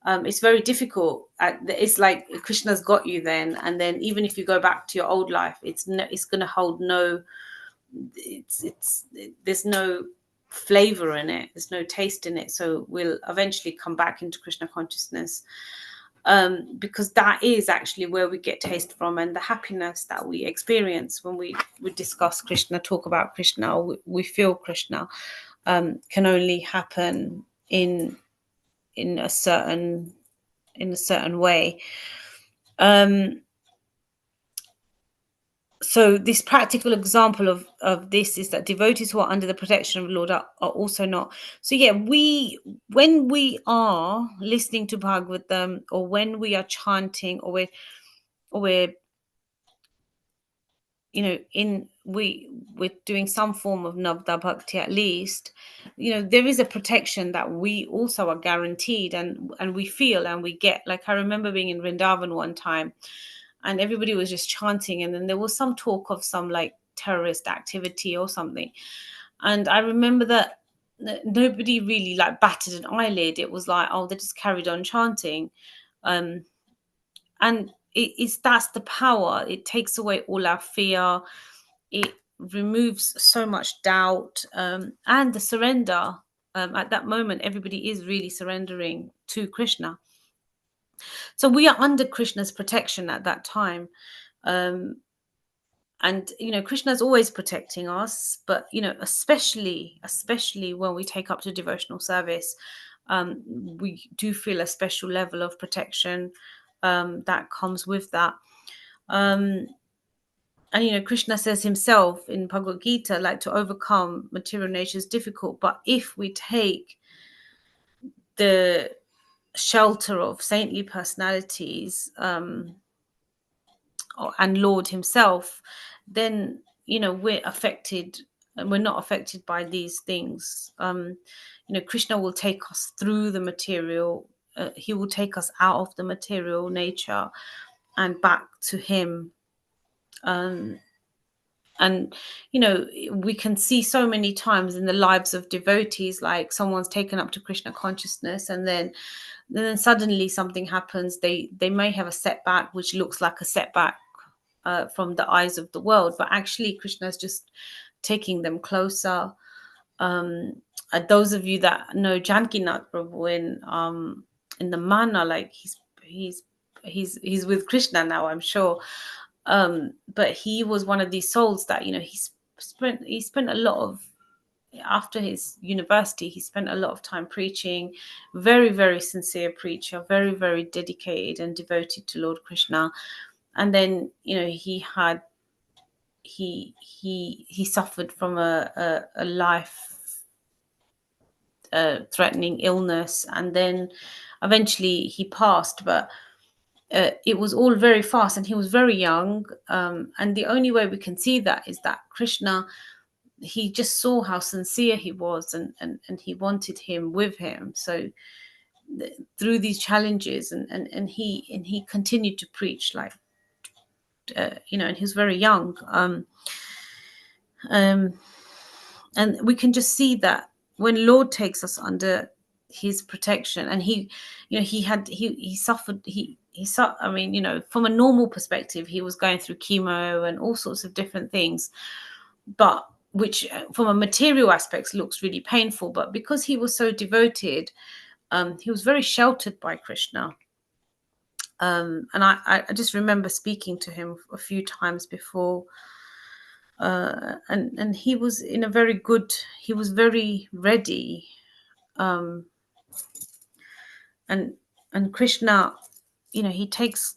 Speaker 1: it's very difficult. It's like Krishna's got you then, and then even if you go back to your old life, it's going to hold no. There's no flavor in it. There's no taste in it. So we'll eventually come back into Krishna consciousness, because that is actually where we get taste from, and the happiness that we experience when we discuss Krishna, talk about Krishna, we feel Krishna, can only happen in a certain way. So this practical example of this is that devotees who are under the protection of the Lord are also not. So yeah, when we are listening to Bhagavatam, or when we are chanting, or we're we're doing some form of Navda Bhakti at least, there is a protection that we also are guaranteed, and we feel and we get. Like, I remember being in Vrindavan one time, and everybody was just chanting, and then there was some talk of some like terrorist activity or something, and I remember that nobody really like batted an eyelid. It was like, oh, they just carried on chanting, and that's the power. It takes away all our fear. It removes so much doubt, and the surrender. At that moment, everybody is really surrendering to Krishna. So we are under Krishna's protection at that time. And Krishna is always protecting us, but especially when we take up to devotional service, we do feel a special level of protection that comes with that. And Krishna says himself in Bhagavad Gita, like, to overcome material nature is difficult, but if we take the shelter of saintly personalities and Lord himself, then we're affected, and we're not affected by these things. Krishna will take us through the material. He will take us out of the material nature and back to him. And we can see so many times in the lives of devotees, like someone's taken up to Krishna consciousness, and then suddenly something happens. They may have a setback which looks like a setback from the eyes of the world, but actually Krishna is just taking them closer. Those of you that know Jankinath Prabhu in the Mana, like he's with Krishna now, I'm sure. But he was one of these souls that he spent a lot of, after his university, he spent a lot of time preaching. Very, very sincere preacher, very, very dedicated and devoted to Lord Krishna. And then he suffered from a life threatening illness, and then eventually he passed. But it was all very fast, and he was very young. And the only way we can see that is that Krishna, he just saw how sincere he was, and he wanted him with him. So through these challenges, and he continued to preach, like and he was very young. And we can just see that when Lord takes us under his protection, and he suffered, I mean, from a normal perspective, he was going through chemo and all sorts of different things, but which from a material aspects looks really painful. But because he was so devoted, he was very sheltered by Krishna. And I just remember speaking to him a few times before, and he was in a very good, he was very ready, and Krishna, he takes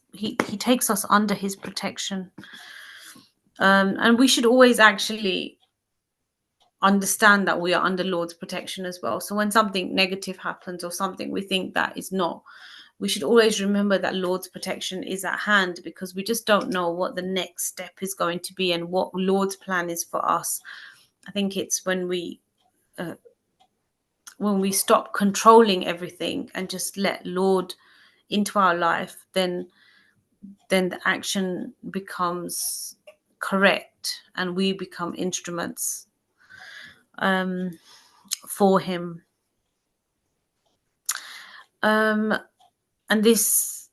Speaker 1: us under his protection, and we should always actually understand that we are under Lord's protection as well. So when something negative happens, or something we think that is not, we should always remember that Lord's protection is at hand, because we just don't know what the next step is going to be and what Lord's plan is for us. I think it's when we stop controlling everything and just let Lord into our life, then the action becomes correct, and we become instruments for him. and this,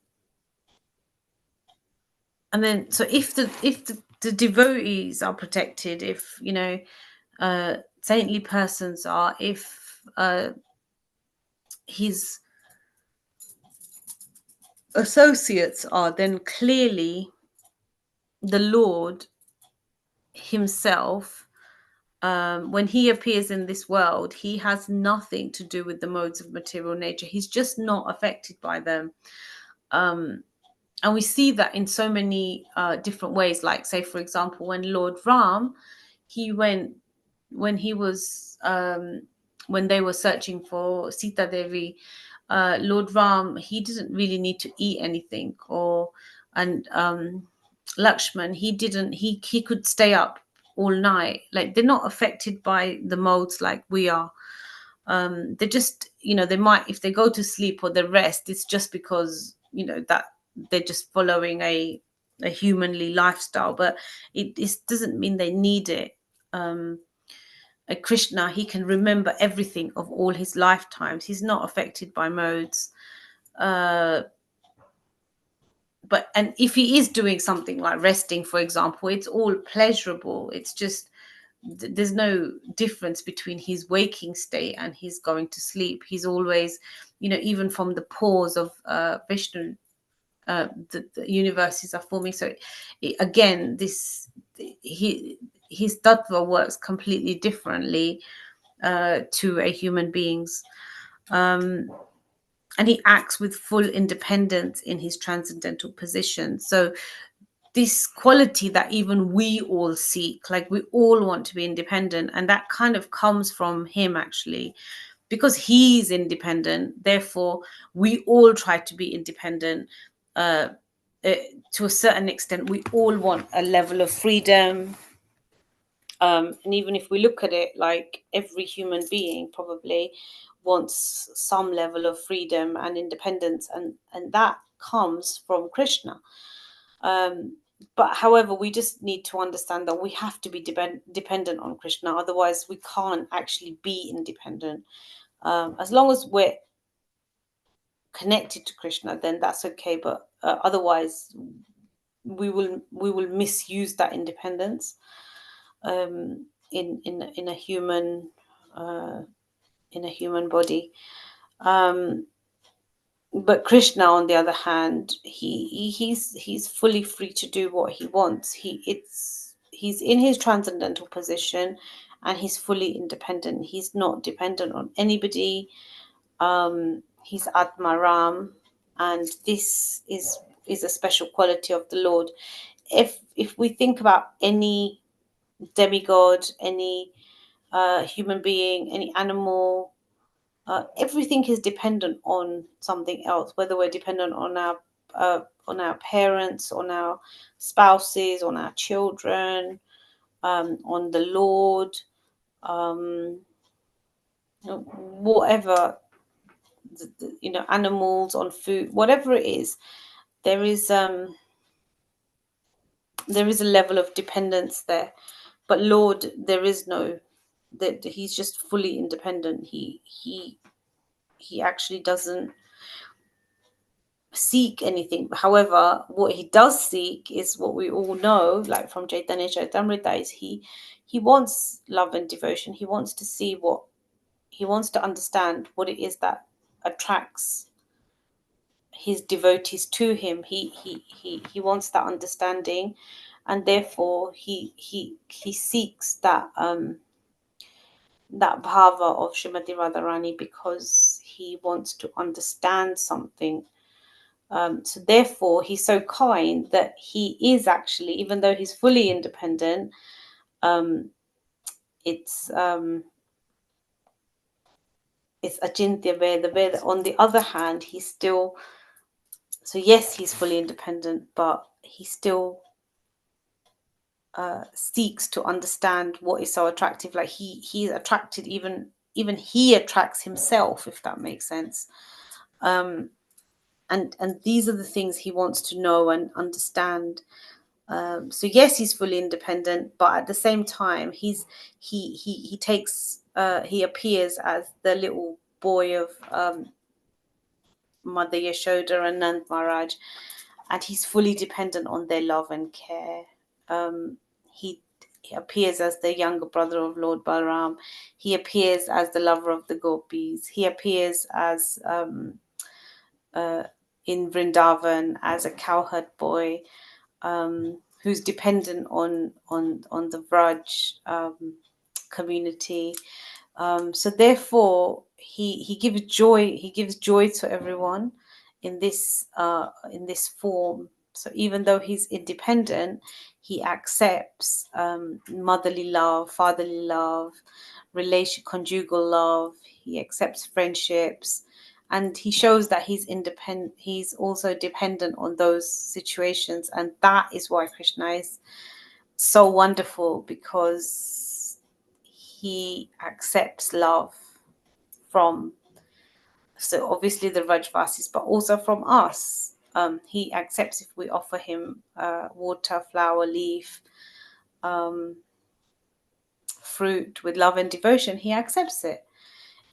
Speaker 1: and then so if the devotees are protected, if saintly persons are, if his associates are, then clearly the Lord himself, when he appears in this world, he has nothing to do with the modes of material nature. He's just not affected by them. And we see that in so many different ways. Like, say, for example, when Lord Ram, he went, when he was, when they were searching for Sita Devi, Lord Ram, he didn't really need to eat anything, and Lakshman, he could stay up all night. Like, they're not affected by the modes like we are. They're just, they might, if they go to sleep or they rest, it's just because, that they're just following a humanly lifestyle, but it doesn't mean they need it. A Krishna, he can remember everything of all his lifetimes. He's not affected by modes. And if he is doing something like resting, for example, it's all pleasurable. It's just, there's no difference between his waking state and his going to sleep. He's always, even from the pores of Vishnu, the universes are forming. So again, his tattva works completely differently to a human being's, and he acts with full independence in his transcendental position. So this quality that even we all seek, like we all want to be independent, and that kind of comes from him actually, because he's independent. Therefore, we all try to be independent. To a certain extent, we all want a level of freedom. And even if we look at it, like every human being probably wants some level of freedom and independence, and that comes from Krishna. But however, we just need to understand that we have to be dependent on Krishna. Otherwise, we can't actually be independent. As long as we're connected to Krishna, then that's okay. But otherwise, we will misuse that independence in a human body. But Krishna, on the other hand, he's fully free to do what he wants. He's in his transcendental position, and he's fully independent. He's not dependent on anybody. He's Atmaram, and this is a special quality of the Lord. If we think about any demigod, any human being, any animal, everything is dependent on something else, whether we're dependent on our parents, on our spouses, on our children, on the Lord, whatever, animals, on food, whatever it is, there is a level of dependence there. But Lord, there is no, that he's just fully independent. He actually doesn't seek anything. However, what he does seek is what we all know, like from Chaitanya Charitamrita, is he wants love and devotion. He wants to see he wants to understand what it is that attracts his devotees to him. He wants that understanding, and therefore he seeks that that bhava of Srimati Radharani, because he wants to understand something. So therefore, he's so kind that he is actually, even though he's fully independent, it's Achintya, where on the other hand, he's still, so yes, he's fully independent, but he still seeks to understand what is so attractive. Like he's attracted, even he attracts himself, if that makes sense. And these are the things he wants to know and understand. So yes, he's fully independent, but at the same time, he takes he appears as the little boy of Mother Yashoda and Nand Maharaj, and he's fully dependent on their love and care. He appears as the younger brother of Lord Balaram. He appears as the lover of the gopis. He appears as in Vrindavan as a cowherd boy, who's dependent on the Vraj community. So therefore, he gives joy. He gives joy to everyone in this form. So even though he's independent, he accepts motherly love, fatherly love, conjugal love. He accepts friendships, and he shows that he's independent. He's also dependent on those situations, and that is why Krishna is so wonderful, because he accepts love from, so obviously the Rajvasis, but also from us. He accepts if we offer him water, flower, leaf, fruit with love and devotion. He accepts it.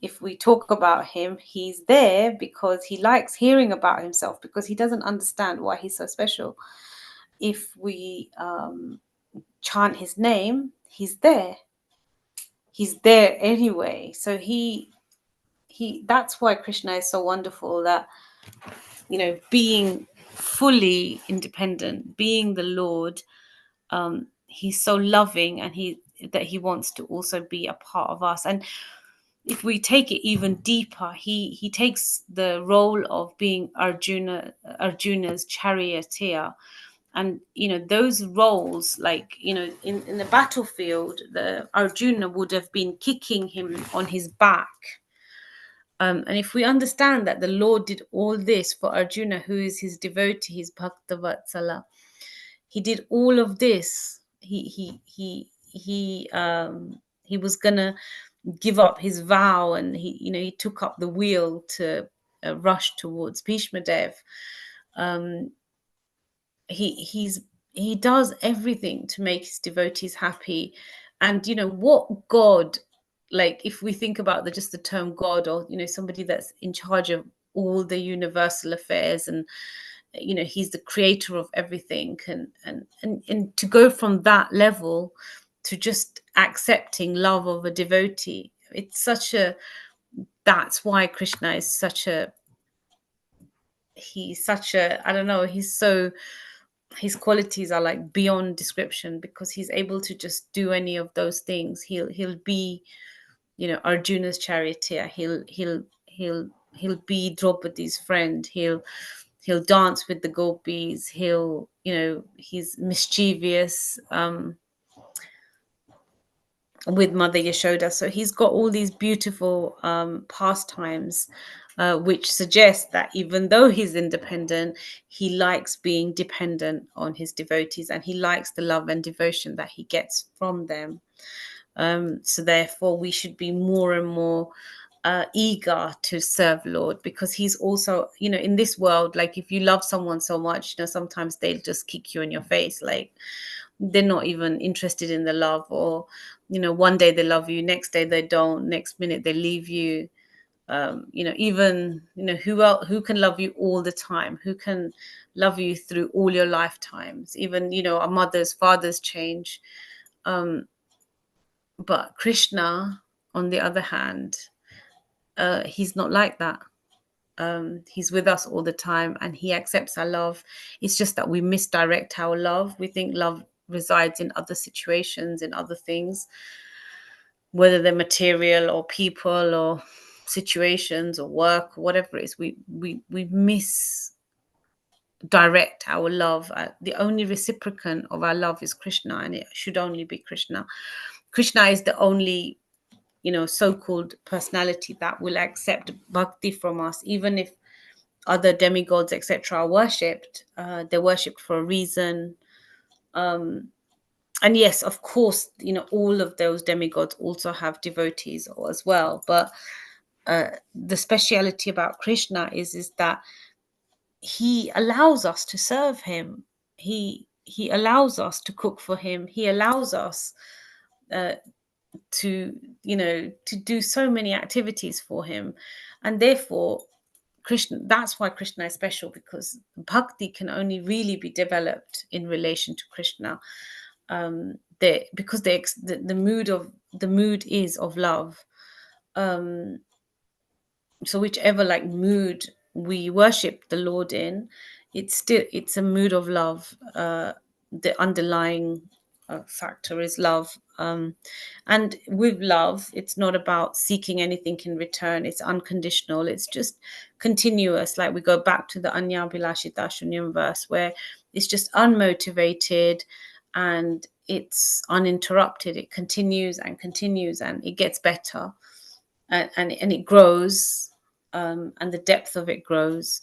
Speaker 1: If we talk about him, he's there because he likes hearing about himself, because he doesn't understand why he's so special. If we chant his name, he's there. He's there anyway. So he that's why Krishna is so wonderful, that, you know, being fully independent, being the Lord, he's so loving, and he wants to also be a part of us. And if we take it even deeper, he takes the role of being Arjuna's charioteer. And, you know, those roles, like, you know, in the battlefield, the Arjuna would have been kicking him on his back. And if we understand that the Lord did all this for Arjuna, who is his devotee, his Bhakta Vatsala, he did all of this. He was gonna give up his vow, and he took up the wheel to rush towards Bhishma Dev. He does everything to make his devotees happy. And you know what God, like, if we think about just the term God, or somebody that's in charge of all the universal affairs, and he's the creator of everything, and to go from that level to just accepting love of a devotee, that's why Krishna is such a I don't know, his qualities are like beyond description, because he's able to just do any of those things. He'll be, Arjuna's charioteer. He'll be Draupadi's friend. He'll dance with the gopis. He's mischievous with Mother Yashoda. So he's got all these beautiful pastimes, which suggest that even though he's independent, he likes being dependent on his devotees, and he likes the love and devotion that he gets from them. So therefore, we should be more and more eager to serve Lord, because he's also, in this world, like, if you love someone so much, sometimes they'll just kick you in your face, like they're not even interested in the love, or one day they love you, next day they don't, next minute they leave you. Even who can love you all the time, who can love you through all your lifetimes, even our mothers, fathers change, but Krishna, on the other hand, he's not like that. He's with us all the time, and he accepts our love. It's just that we misdirect our love. We think love resides in other situations, in other things, whether they're material or people or situations or work or whatever it is. We misdirect our love. The only reciprocant of our love is Krishna, and it should only be Krishna. Krishna is the only so-called personality that will accept bhakti from us, even if other demigods, etc., are worshipped. They're worshipped for a reason. And yes, of course, all of those demigods also have devotees as well. But the speciality about Krishna is that he allows us to serve him. He allows us to cook for him. He allows us to do so many activities for him, and therefore Krishna, that's why Krishna is special, because bhakti can only really be developed in relation to Krishna. Because the mood is of love. So whichever like mood we worship the Lord in, it's a mood of love. The underlying factor is love. And with love, it's not about seeking anything in return. It's unconditional. It's just continuous. Like we go back to the Anya Bilashita Shunyam verse, where it's just unmotivated and it's uninterrupted. It continues and continues, and it gets better, and it grows, and the depth of it grows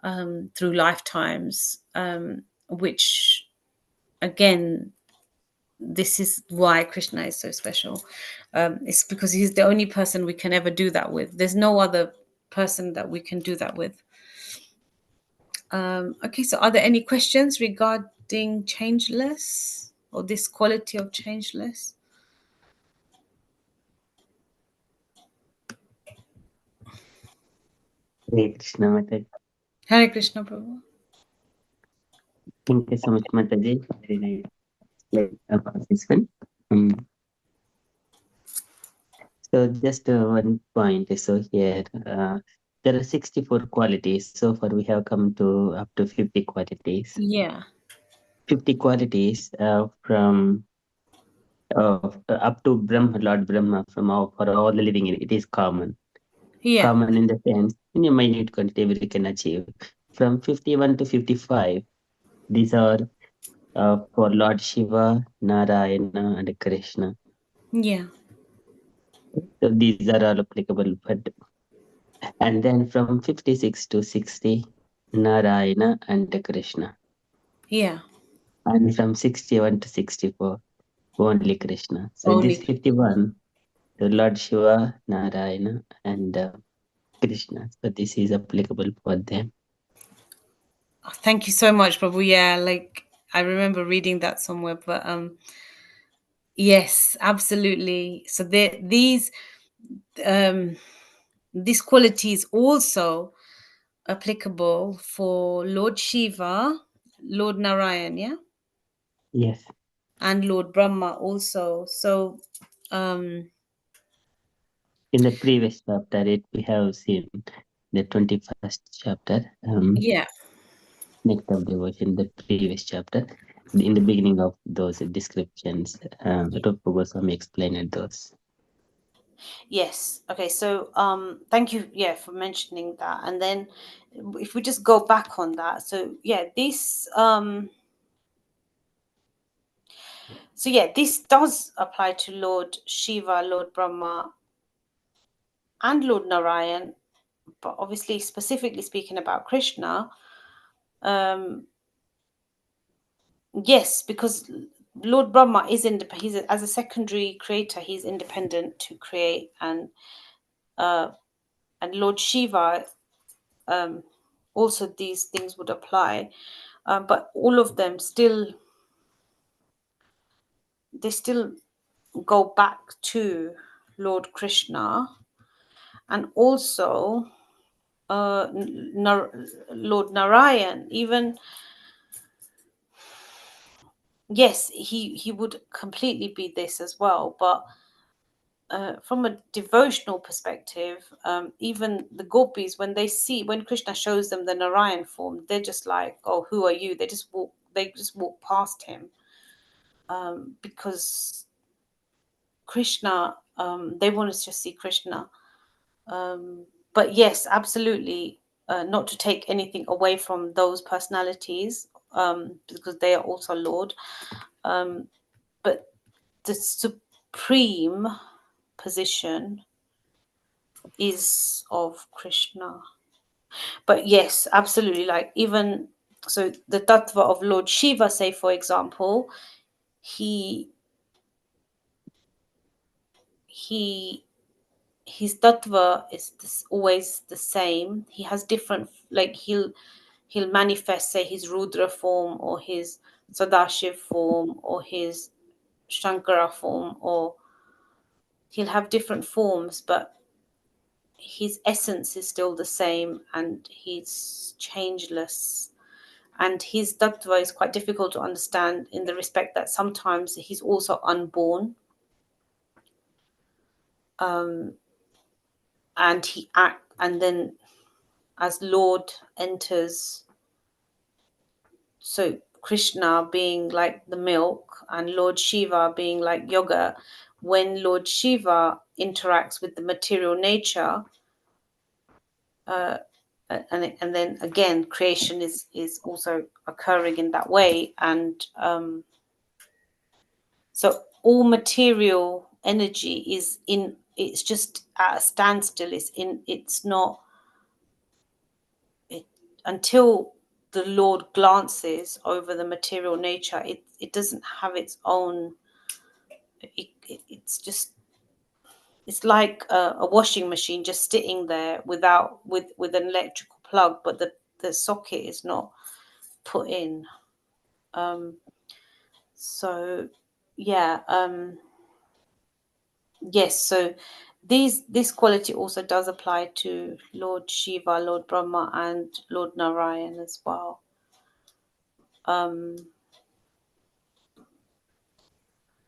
Speaker 1: through lifetimes, which again, this is why Krishna is so special. It's because he's the only person we can ever do that with. There's no other person that we can do that with. Okay, so are there any questions regarding changeless or this quality of changeless?
Speaker 2: Hare Krishna Mataji.
Speaker 1: Hare Krishna, Prabhu.
Speaker 2: Thank you so much, Mataji. Very nice about this one. So just one point. So here there are 64 qualities. So far we have come to up to 50 qualities.
Speaker 1: Yeah.
Speaker 2: 50 qualities from up to Brahma, Lord Brahma, for all the living. It is common.
Speaker 1: Yeah.
Speaker 2: Common in the sense, in a minute quantity we can achieve. From 51 to 55, these are for Lord Shiva, Narayana, and Krishna.
Speaker 1: Yeah.
Speaker 2: So these are all applicable. And then from 56 to 60, Narayana and Krishna.
Speaker 1: Yeah.
Speaker 2: And from 61 to 64, only Krishna. So
Speaker 1: Only.
Speaker 2: this 51, the Lord Shiva, Narayana, and Krishna. So this is applicable for them.
Speaker 1: Thank you so much, Prabhu. Yeah, like I remember reading that somewhere, but yes, absolutely. So these qualities also applicable for Lord Shiva, Lord Narayan, yeah,
Speaker 2: Yes.
Speaker 1: and Lord Brahma also. So
Speaker 2: In the previous chapter, we have seen the 21st chapter.
Speaker 1: yeah.
Speaker 2: Next of devotion, the previous chapter. In the beginning of those descriptions, Rupa Goswami explained those.
Speaker 1: Yes. Okay. So thank you, yeah, for mentioning that. And then if we just go back on that, so yeah, this this does apply to Lord Shiva, Lord Brahma, and Lord Narayan, but obviously specifically speaking about Krishna, yes, because Lord Brahma is independent. He's as a secondary creator, he's independent to create, and Lord Shiva, also these things would apply, but all of them still go back to Lord Krishna, and also Lord Narayan. Even yes, he would completely be this as well, but from a devotional perspective, even the gopis, when Krishna shows them the Narayan form, they're just like, "Oh, who are you?" They just walk past him, because Krishna, they want to just see Krishna. But yes, absolutely, not to take anything away from those personalities, because they are also Lord. But the supreme position is of Krishna. But yes, absolutely, like even so the tattva of Lord Shiva, say for example, he his tattva is always the same. He has different, like he'll manifest, say, his Rudra form or his Sadashiv form or his Shankara form, or he'll have different forms, but his essence is still the same, and he's changeless. And his tattva is quite difficult to understand in the respect that sometimes he's also unborn. And then as Lord enters, so Krishna being like the milk and Lord Shiva being like yogurt, when Lord Shiva interacts with the material nature, and then again creation is also occurring in that way, and so all material energy is in, it's just at a standstill. It's not it, until the Lord glances over the material nature, it doesn't have its own, it's just, it's like a washing machine just sitting there without with an electrical plug, but the socket is not put in. So yeah, yes, so this quality also does apply to Lord Shiva, Lord Brahma, and Lord Narayan as well. And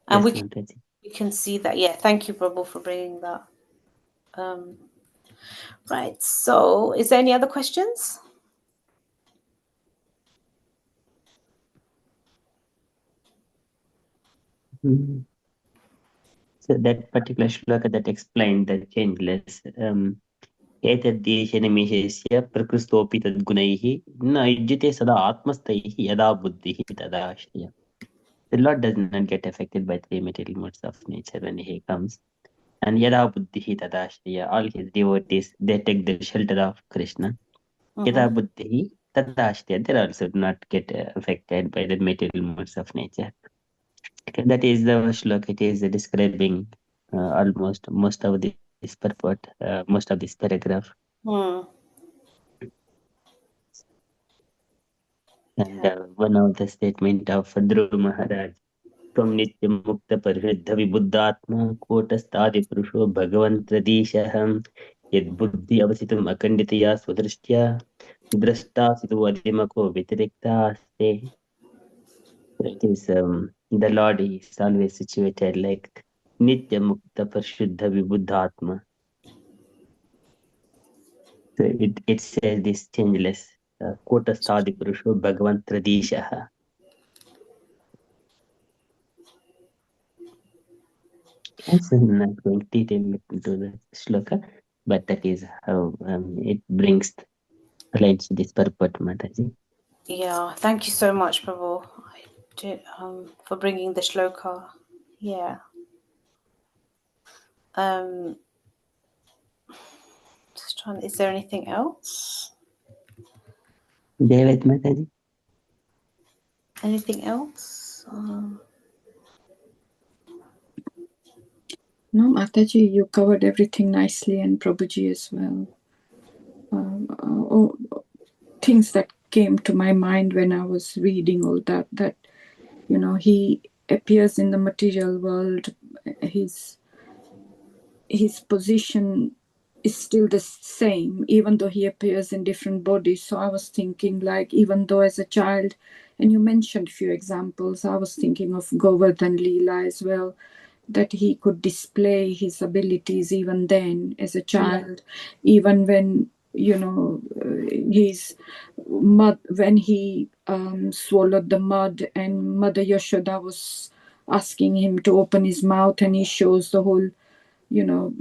Speaker 2: Yes,
Speaker 1: we
Speaker 2: Mataji.
Speaker 1: can see that. Yeah, thank you, Prabhu, for bringing that. Right, so is there any other questions?
Speaker 2: So that particular shloka that explained the changeless, एतद्देशनिमेषस्य प्रकृस्तोऽपि तद्गुणैः न युज्यते सदा आत्मस्थैः यदा बुद्धिः तदा आश्रयः. The Lord does not get affected by three material modes of nature when He comes. And yada buddhihi tada ashraya, all His devotees, they take the shelter of Krishna. Yada buddhihi tada ashraya, they also do not get affected by the material modes of nature. That is the shloka. It is describing almost most of this purport, most of this paragraph. And one of the statement of Dhruv Maharaj, Tvam Nityam Mukta Parishudha Vibuddhatma Kotastadi Purusho Bhagavan Tradishaham Yad Buddhi Avasitam Akanditaya Swadrishtya Drashta Situ Adimako Vitirikta Aste. It is the Lord is always situated like Nitya Mukta Parishuddha Vibuddhatma. So it says this changeless Kotastadi Purusho Bhagavan Tradishaha. Yes, I'm not going to detail into the shloka, but that is how it brings aligns this purport, Mataji.
Speaker 1: Yeah, thank you so much, Prabhu, for bringing the shloka. Yeah. Just trying. Is there anything else?
Speaker 2: David Mataji.
Speaker 1: Anything else?
Speaker 4: No, Mataji, you covered everything nicely, and Prabhuji as well. Things that came to my mind when I was reading all that, you know, he appears in the material world, his position is still the same, even though he appears in different bodies. So I was thinking, like, even though as a child, and you mentioned a few examples, I was thinking of Govardhan Leela as well, that he could display his abilities even then as a child, even when, you know, his mud, when he swallowed the mud and Mother Yashoda was asking him to open his mouth, and he shows the whole, you know,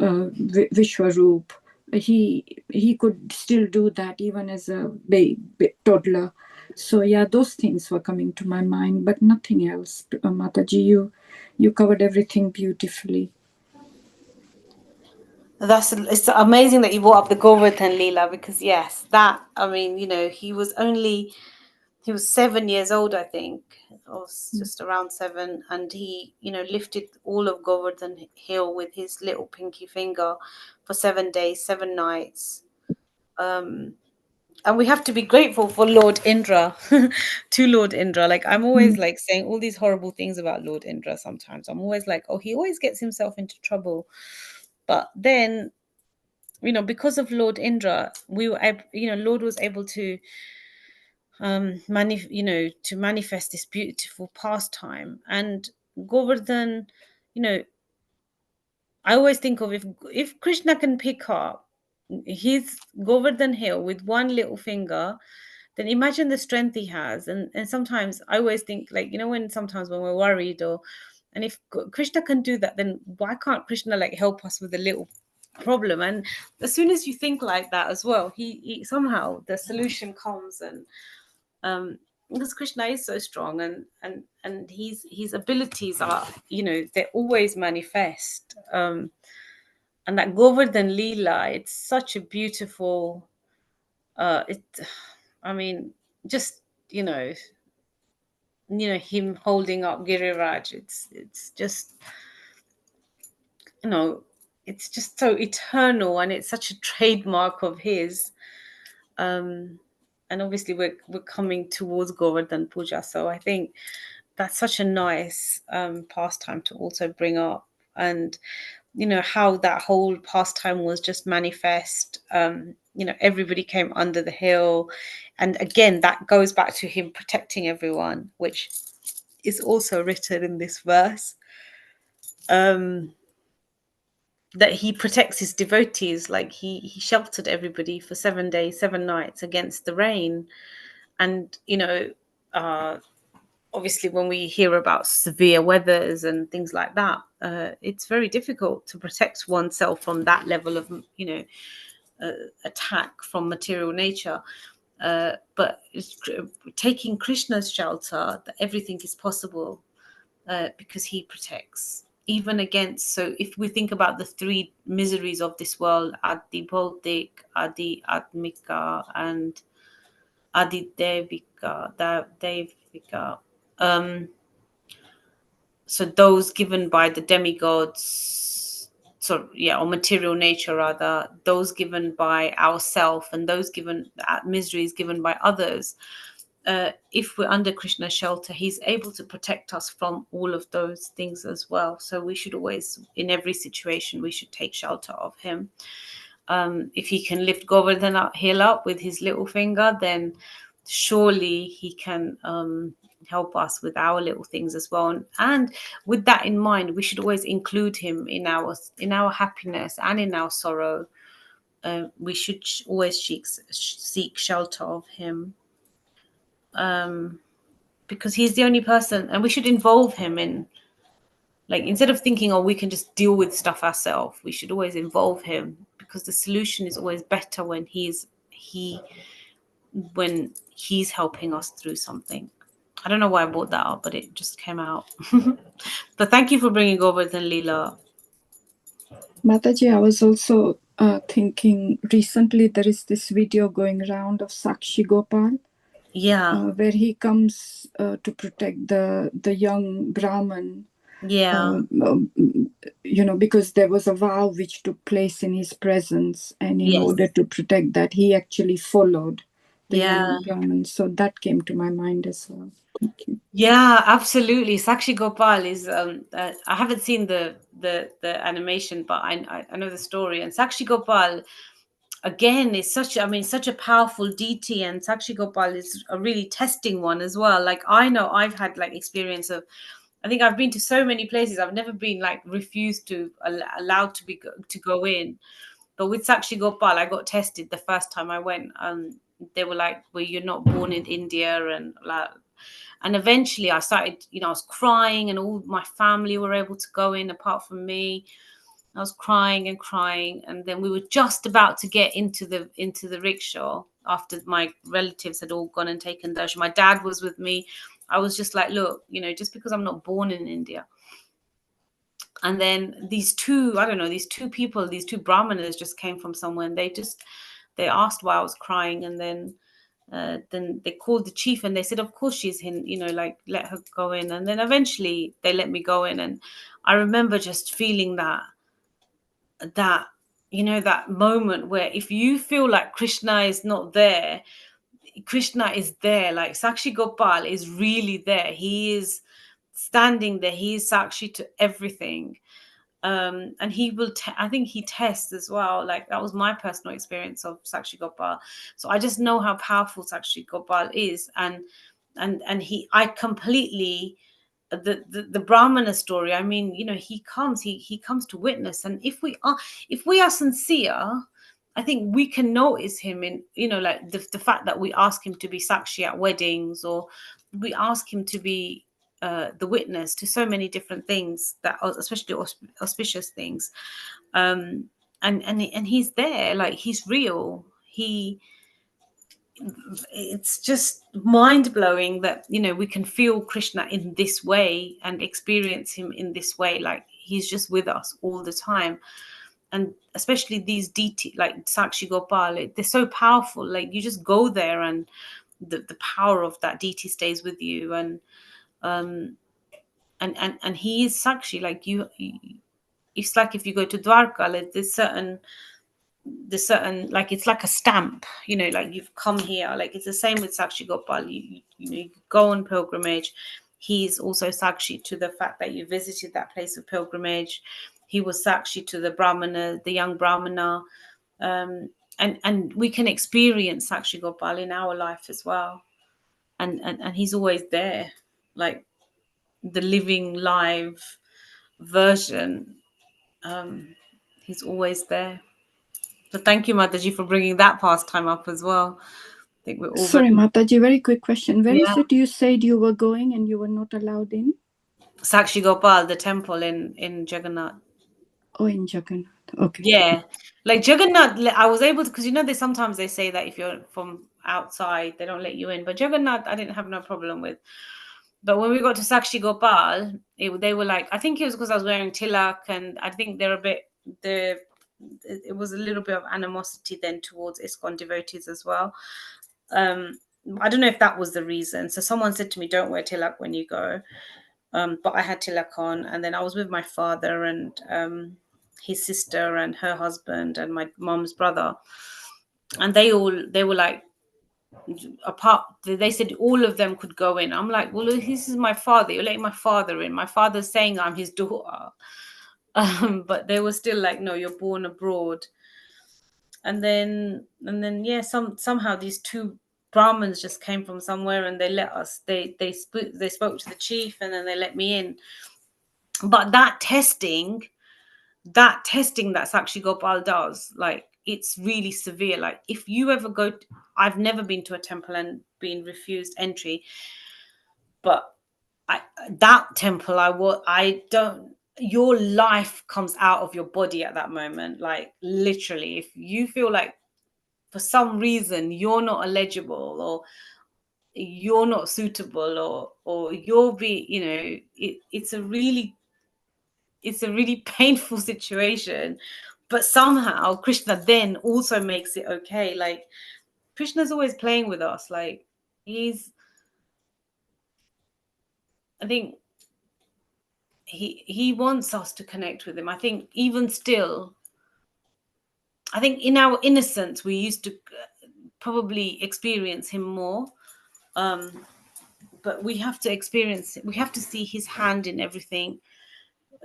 Speaker 4: Vishwaroop. He could still do that even as a toddler. So yeah, those things were coming to my mind, but nothing else. Mataji, you covered everything beautifully.
Speaker 1: It's amazing that you brought up the Govardhan Leela, because yes, that, I mean, you know, he was 7 years old, I think, or just around 7, and he, you know, lifted all of Govardhan Hill with his little pinky finger for 7 days, 7 nights. And we have to be grateful for Lord Indra, to Lord Indra. Like, I'm always like saying all these horrible things about Lord Indra sometimes. I'm always like, oh, he always gets himself into trouble. But then, because of Lord Indra, we were Lord was able to to manifest this beautiful pastime. And Govardhan, I always think of, if Krishna can pick up his Govardhan hill with one little finger, then imagine the strength he has. And sometimes I always think, like, when sometimes when we're worried, and if Krishna can do that, then why can't Krishna like help us with a little problem? And as soon as you think like that as well, he somehow the solution comes. And because Krishna is so strong, and his abilities are, they always manifest. And that Govardhan Leela, it's such a beautiful, just him holding up Giriraj. It's just, it's just so eternal, and it's such a trademark of his. And obviously we're coming towards Govardhan Puja, so I think that's such a nice pastime to also bring up. And how that whole pastime was just manifest. Everybody came under the hill, and again that goes back to him protecting everyone, which is also written in this verse, that he protects his devotees. Like he sheltered everybody for 7 days 7 nights against the rain. And obviously when we hear about severe weathers and things like that, it's very difficult to protect oneself from that level of attack from material nature. But taking Krishna's shelter, that everything is possible, because he protects even against. So if we think about the 3 miseries of this world, Adi Bhautik, Adi Atmika, and Adi Devika, so those given by the demigods, or material nature rather, those given by ourself, and those given miseries given by others. If we're under Krishna's shelter, he's able to protect us from all of those things as well. So we should always, in every situation, we should take shelter of him. If he can lift Govardhan hill up with his little finger, then surely he can help us with our little things as well. And with that in mind, we should always include him in our happiness and in our sorrow. We should always seek shelter of him, because he's the only person, and we should involve him in, like, instead of thinking, oh, we can just deal with stuff ourselves, we should always involve him, because the solution is always better when he's helping us through something. I don't know why I brought that up, but it just came out. But thank you for bringing Govardhan Leela.
Speaker 4: Mataji, I was also thinking recently there is this video going around of Sakshi Gopal, where he comes to protect the young Brahman. Because there was a vow which took place in his presence, and in order to protect that, he actually followed the young Brahman. So that came to my mind as well. Thank you.
Speaker 1: Yeah, absolutely. Sakshi Gopal is I haven't seen the animation, but I know the story. And Sakshi Gopal, again, is such a powerful deity, and Sakshi Gopal is a really testing one as well. Like, I know I've had like experience of, I think I've been to so many places, I've never been like refused to allowed to go in. But with Sakshi Gopal, I got tested the first time I went. They were like, well, you're not born in India, and eventually I started, I was crying, and all my family were able to go in apart from me. I was crying and crying, and then we were just about to get into the rickshaw after my relatives had all gone and taken darshan. My dad was with me. I was just like, look, just because I'm not born in India. And then these two people, these two brahmanas just came from somewhere, and they asked why I was crying, and then they called the chief, and they said, of course she's in, like, let her go in. And then eventually they let me go in, and I remember just feeling that moment where if you feel like Krishna is not there, Krishna is there. Like, Sakshi Gopal is really there. He is standing there. He is Sakshi to everything. And he will I think he tests as well. Like that was my personal experience of Sakshi Gopal. So I just know how powerful Sakshi Gopal is, and I completely the Brahmana story. I mean, you know, he comes to witness, and if we are sincere, I think we can notice him in, you know, like the fact that we ask him to be Sakshi at weddings, or we ask him to be the witness to so many different things, that especially auspicious things, and he's there, like he's real. It's just mind-blowing that, you know, we can feel Krishna in this way and experience him in this way. Like he's just with us all the time. And especially these DT, like Sakshi Gopal, they're so powerful. Like you just go there, and the power of that DT stays with you. And he is Sakshi. Like it's like if you go to Dwarka, like there's certain, like it's like a stamp, you know, like you've come here. Like it's the same with Sakshi Gopal. You know, you go on pilgrimage. He's also Sakshi to the fact that you visited that place of pilgrimage. He was Sakshi to the Brahmana, the young Brahmana. And we can experience Sakshi Gopal in our life as well. And he's always there, like the living live version. He's always there. So thank you, Mataji, for bringing that pastime up as well. I think we're all
Speaker 4: Sorry, Mataji, very quick question. Where is it you said you were going and you were not allowed in?
Speaker 1: Sakshi Gopal, the temple in Jagannath.
Speaker 4: Oh, in Jagannath. Okay.
Speaker 1: Yeah, like Jagannath, I was able to, because you know, sometimes they say that if you're from outside, they don't let you in. But Jagannath, I didn't have no problem with. But when we got to Sakshi Gopal, they were like, I think it was because I was wearing tilak, and I think they're a bit, it was a little bit of animosity then towards ISKCON devotees as well. I don't know if that was the reason. So someone said to me, don't wear tilak when you go. But I had tilak on, and then I was with my father and his sister and her husband and my mom's brother. And they were like, apart, they said all of them could go in. I'm like, well, this is my father. You're letting my father in. My father's saying I'm his daughter. But they were still like, no, you're born abroad. And then yeah, somehow these two Brahmins just came from somewhere, and they let us. They spoke to the chief, and then they let me in. But that testing that Sakshi Gopal does, like, it's really severe. Like, if you ever go, I've never been to a temple and been refused entry, but that temple, your life comes out of your body at that moment. Like, literally, if you feel like for some reason you're not eligible, or you're not suitable, or you'll be, you know, it's a really painful situation. But somehow Krishna then also makes it okay. Like, Krishna's always playing with us. Like, I think he wants us to connect with him. I think even still, I think in our innocence, we used to probably experience him more. But we have to experience it. We have to see his hand in everything.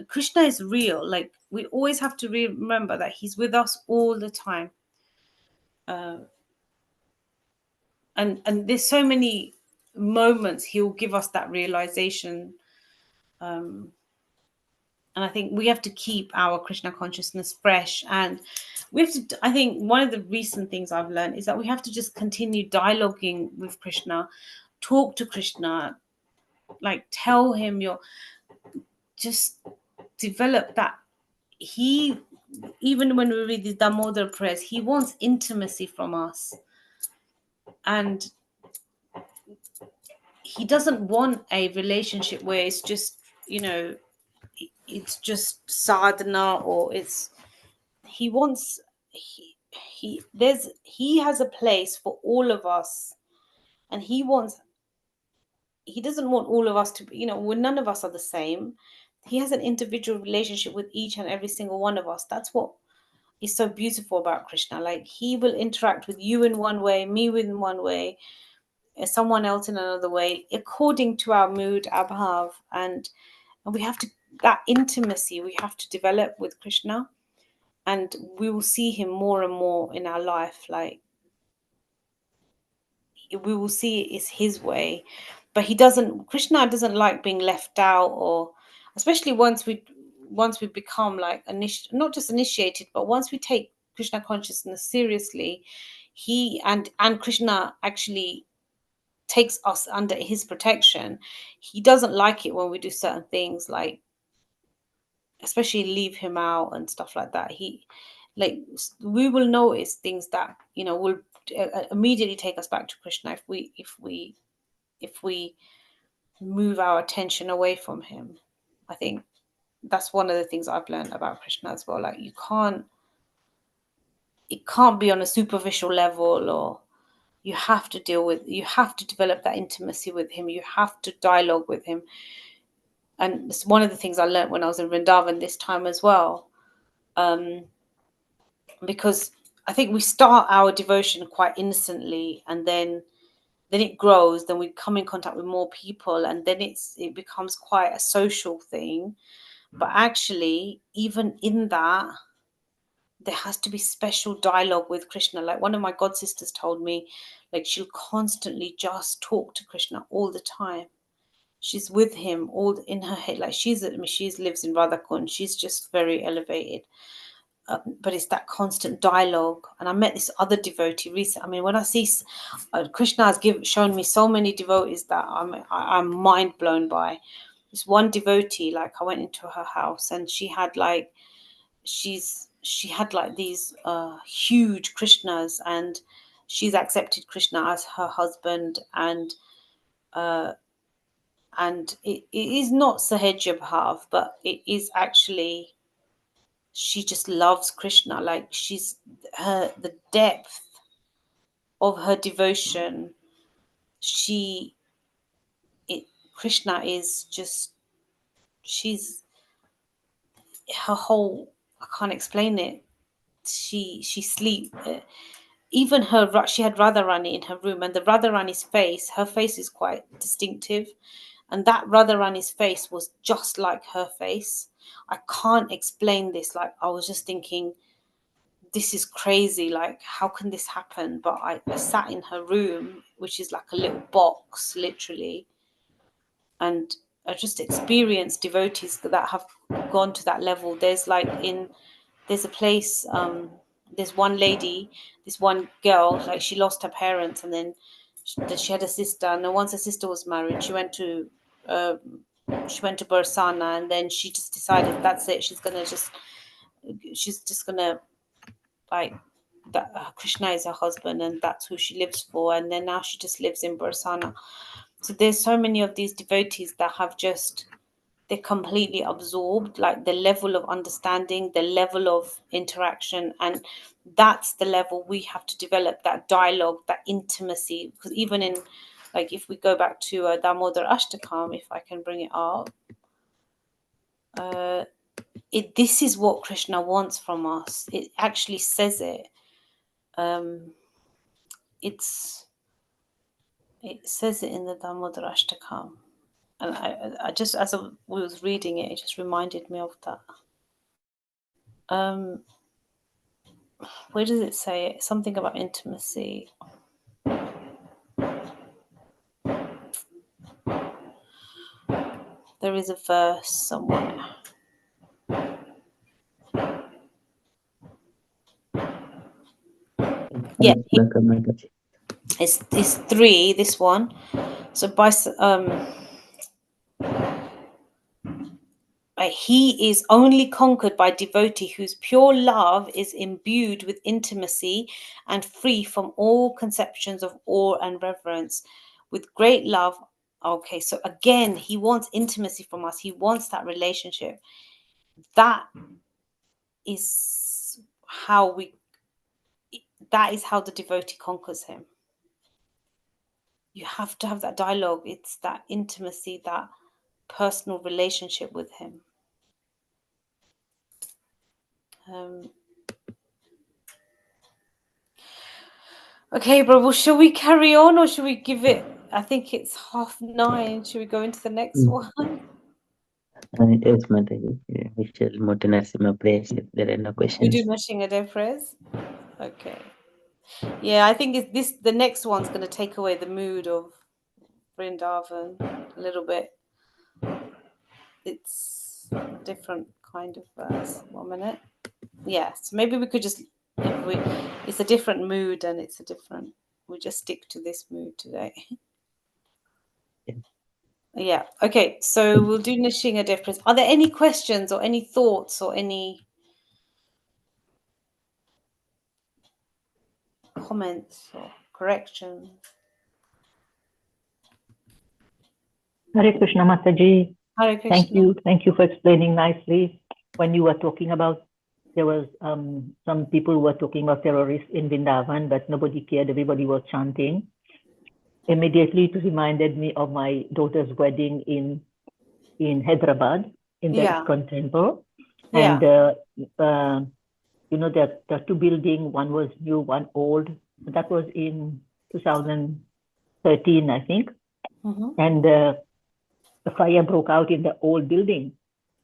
Speaker 1: Krishna is real. Like, we always have to remember that he's with us all the time. And there's so many moments he'll give us that realization. And I think we have to keep our Krishna consciousness fresh. And we have to, I think one of the recent things I've learned is that we have to just continue dialoguing with Krishna, talk to Krishna, like, tell him just develop that. Even when we read the Damodar prayers, he wants intimacy from us. And he doesn't want a relationship where it's just, you know, it's just sadhana, or he wants, he has a place for all of us. And he doesn't want all of us to, you know, none of us are the same. He has an individual relationship with each and every single one of us. That's what is so beautiful about Krishna. Like, he will interact with you in one way, me in one way, someone else in another way, according to our mood, our bhav. And we have to that intimacy we have to develop with Krishna, and we will see him more and more in our life. Like, we will see it's his way, but Krishna doesn't like being left out, or especially once we become like not just initiated, but once we take Krishna consciousness seriously, he and Krishna actually takes us under his protection. He doesn't like it when we do certain things, like especially leave him out and stuff like that. We will notice things that will immediately take us back to Krishna if we move our attention away from him. I think that's one of the things I've learned about Krishna as well. Like, it can't be on a superficial level, or you have to develop that intimacy with him. You have to dialogue with him. And it's one of the things I learned when I was in Vrindavan this time as well. Because I think we start our devotion quite innocently, and then it grows, then we come in contact with more people, and then it becomes quite a social thing. But actually, even in that, there has to be special dialogue with Krishna. Like, one of my god sisters told me, like, she'll constantly just talk to Krishna all the time. She's with him all in her head. Like, she lives in Radhakund. She's just very elevated. But it's that constant dialogue. And I met this other devotee recently. I mean, when I see Krishna has shown me so many devotees that I'm mind blown by. This one devotee, like, I went into her house, and she had like these huge Krishnas, and she's accepted Krishna as her husband, and it is not Sahajya Bhav, but it is actually, she just loves Krishna. Like, the depth of her devotion, Krishna is just, her whole, I can't explain it. She sleep. Even she had Radharani in her room, and the Radharani's face, her face is quite distinctive, and that Radharani's face was just like her face. I can't explain this. Like, I was just thinking, this is crazy. Like, how can this happen? But I sat in her room, which is like a little box, literally, and I just experienced devotees that have gone to that level. There's a place, there's one lady, this one girl, like, she lost her parents, and then she had a sister, and then once her sister was married, she went to Barsana, and then she just decided that's it. She's just gonna like that. Krishna is her husband, and that's who she lives for. And then now she just lives in Barsana. So there's so many of these devotees that have they're completely absorbed, like the level of understanding, the level of interaction, and that's the level we have to develop, that dialogue, that intimacy. Because even in, like, if we go back to Damodar Ashtakam, if I can bring it up, this is what Krishna wants from us. It actually says it. It says it in the Damodar Ashtakam. And I just, as I was reading it, it just reminded me of that. Where does it say it? Something about intimacy. There is a verse somewhere. Yeah, it's 3. This one. So he is only conquered by devotee whose pure love is imbued with intimacy and free from all conceptions of awe and reverence. With great love. Okay, so again, he wants intimacy from us. He wants that relationship. That is how the devotee conquers him. You have to have that dialogue. It's that intimacy, that personal relationship with him. Okay, Prabhu, shall we carry on, or should we give it? I think it's 9:30. Should we go into the next one?
Speaker 2: Yes, Mataji. We shall move to Narasimha prayers if there are no
Speaker 1: We
Speaker 2: questions.
Speaker 1: do Nrsimhadev prayers. Okay. Yeah, I think it's this. The next one's going to take away the mood of Vrindavan a little bit. It's a different kind of verse. 1 minute. Yeah, so maybe we could just. It's a different mood and it's a different. We just stick to this mood today.
Speaker 2: Yeah.
Speaker 1: Yeah. Okay. So we'll do Nrsimhadev prayers. Are there any questions or any thoughts or any comments or corrections?
Speaker 3: Hare Krishna, Mataji.
Speaker 1: Hare Krishna.
Speaker 3: Thank you for explaining nicely. When you were talking about, there was some people who were talking about terrorists in Vrindavan, but nobody cared. Everybody was chanting. Immediately, it reminded me of my daughter's wedding in Hyderabad in the
Speaker 1: Yeah.
Speaker 3: ISKCON temple,
Speaker 1: Yeah.
Speaker 3: and there are two buildings. One was new, one old. That was in 2013, I think,
Speaker 1: Mm-hmm.
Speaker 3: and the fire broke out in the old building.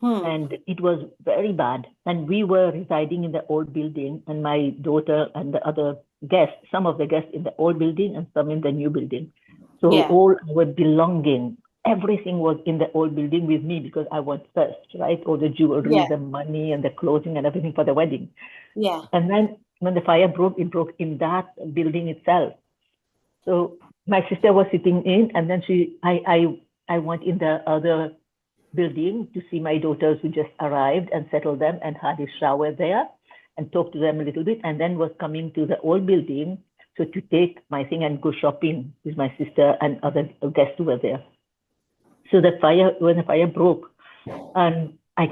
Speaker 3: And it was very bad. And we were residing in the old building, and my daughter and the other guests, some of the guests in the old building and some in the new building. So
Speaker 1: Yeah.
Speaker 3: all our belonging, everything was in the old building with me because I was first, right? All the jewelry,
Speaker 1: Yeah.
Speaker 3: the money, and the clothing and everything for the wedding.
Speaker 1: Yeah.
Speaker 3: And then when the fire broke, it broke in that building itself. So my sister was sitting in, and then I went in the other building to see my daughters who just arrived and settled them and had a shower there and talked to them a little bit, and then was coming to the old building so to take my thing and go shopping with my sister and other guests who were there. So when the fire broke, and I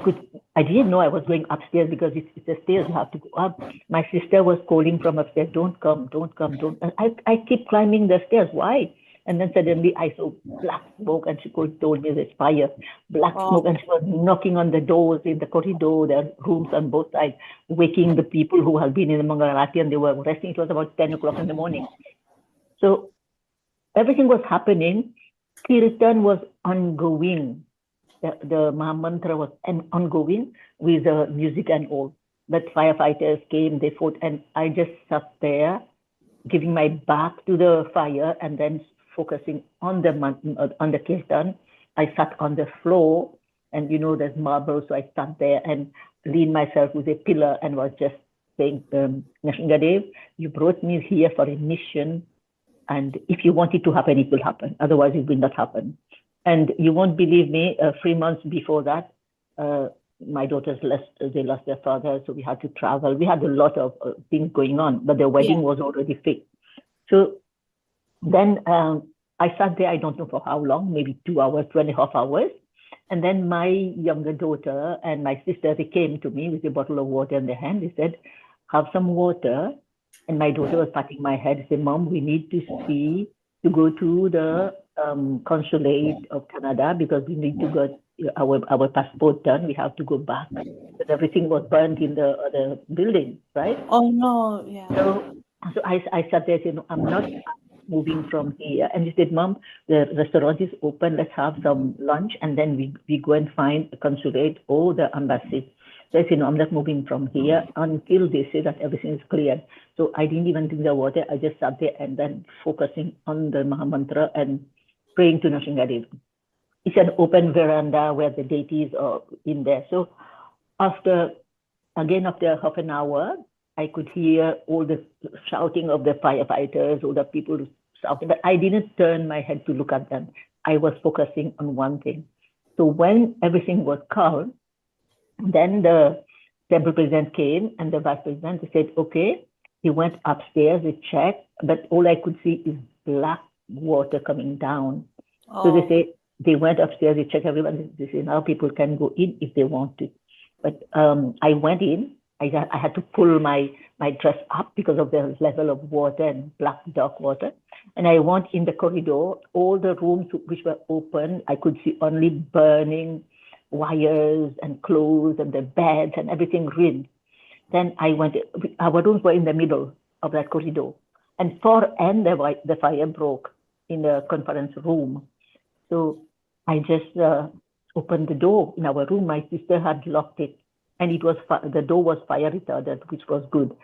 Speaker 3: didn't know I was going upstairs because it's the stairs you have to go up. My sister was calling from upstairs, don't come. And I keep climbing the stairs. Why? And then suddenly I saw black smoke, and she told me there's fire, black smoke, and she was knocking on the doors in the corridor. There are rooms on both sides, waking the people who had been in the Mangalarati, and they were resting. It was about 10 o'clock in the morning. So everything was happening. Kirtan was ongoing. The Mahamantra was ongoing with the music and all. But firefighters came, they fought, and I just sat there, giving my back to the fire and then focusing on the kirtan. I sat on the floor, and there's marble, so I sat there and leaned myself with a pillar and was just saying, Nrsimhadev, you brought me here for a mission, and if you want it to happen, it will happen. Otherwise, it will not happen. And you won't believe me, 3 months before that, my daughters lost their father, so we had to travel. We had a lot of things going on, but the wedding was already fixed. So then I sat there, I don't know for how long, maybe 2 hours, 2.5 hours. And then my younger daughter and my sister, they came to me with a bottle of water in their hand. They said, have some water. And my daughter was patting my head and said, Mom, we need to go to the consulate of Canada because we need to get our passport done. We have to go back because everything was burnt in the other building, right?
Speaker 1: Oh no, yeah.
Speaker 3: So I sat there and said, no, I'm not moving from here. And she said, Mom, the restaurant is open. Let's have some lunch, and then we go and find a consulate or the embassy. So I said, no, I'm not moving from here until they say that everything is clear. So I didn't even drink the water. I just sat there and then focusing on the Mahamantra and praying to Nrsimhadev. It's an open veranda where the deities are in there. So after half an hour, I could hear all the shouting of the firefighters, all the people shouting, but I didn't turn my head to look at them. I was focusing on one thing. So when everything was calm, then the temple president came and the vice president said, okay, he went upstairs, he checked, but all I could see is black water coming down. So they say they went upstairs, they checked everyone. They say now people can go in if they want to. But I went in. I had to pull my dress up because of the level of water and black dark water. And I went in the corridor. All the rooms which were open, I could see only burning wires and clothes and the beds and everything ruined. Then our rooms were in the middle of that corridor. And far end, the fire broke in the conference room. So I just open the door in our room. My sister had locked it, and it was the door was fire retardant, which was good.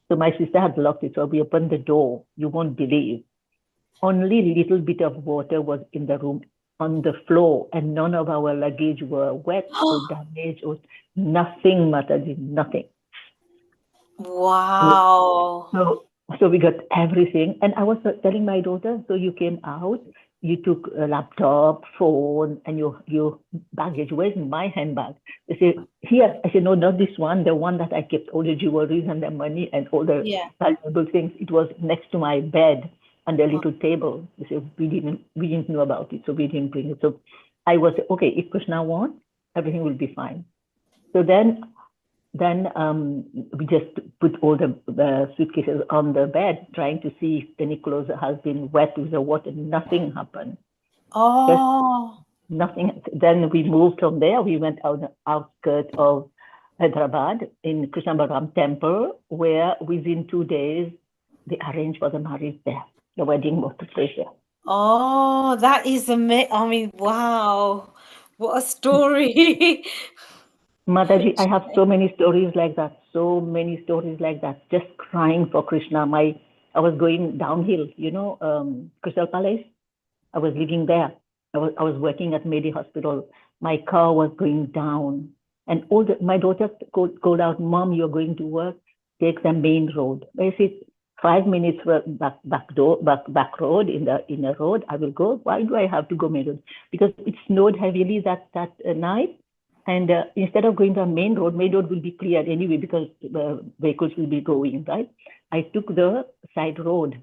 Speaker 3: So my sister had locked it. So we opened the door. You won't believe. Only little bit of water was in the room on the floor, and none of our luggage were wet or damaged or nothing, Mataji, nothing.
Speaker 1: Wow.
Speaker 3: So we got everything. And I was telling my daughter, so you came out, you took a laptop, phone, and your baggage. Where's my handbag? They say, here. I said, no, not this one. The one that I kept all the jewelries and the money and all the valuable things. It was next to my bed on the little table. They said, we didn't know about it, so we didn't bring it. So I was, okay, if Krishna wants, everything will be fine. So then we just put all the suitcases on the bed, trying to see if any clothes has been wet with the water. Nothing happened.
Speaker 1: Oh.
Speaker 3: Just nothing. Then we moved from there. We went out the outskirts of Hyderabad in Krishna Balaram temple, where within 2 days they arranged for the marriage there. The wedding was to place there.
Speaker 1: Oh, that is amazing. I mean, wow. What a story.
Speaker 3: Mataji, I have so many stories like that, just crying for Krishna. I was going downhill, Crystal Palace. I was living there. I was working at Medi Hospital. My car was going down, and my daughter called out, "Mom, you're going to work. Take the main road." I said, 5 minutes back road in the road. I will go. Why do I have to go main road? Because it snowed heavily that night. And instead of going to the main road will be cleared anyway because vehicles will be going, right? I took the side road,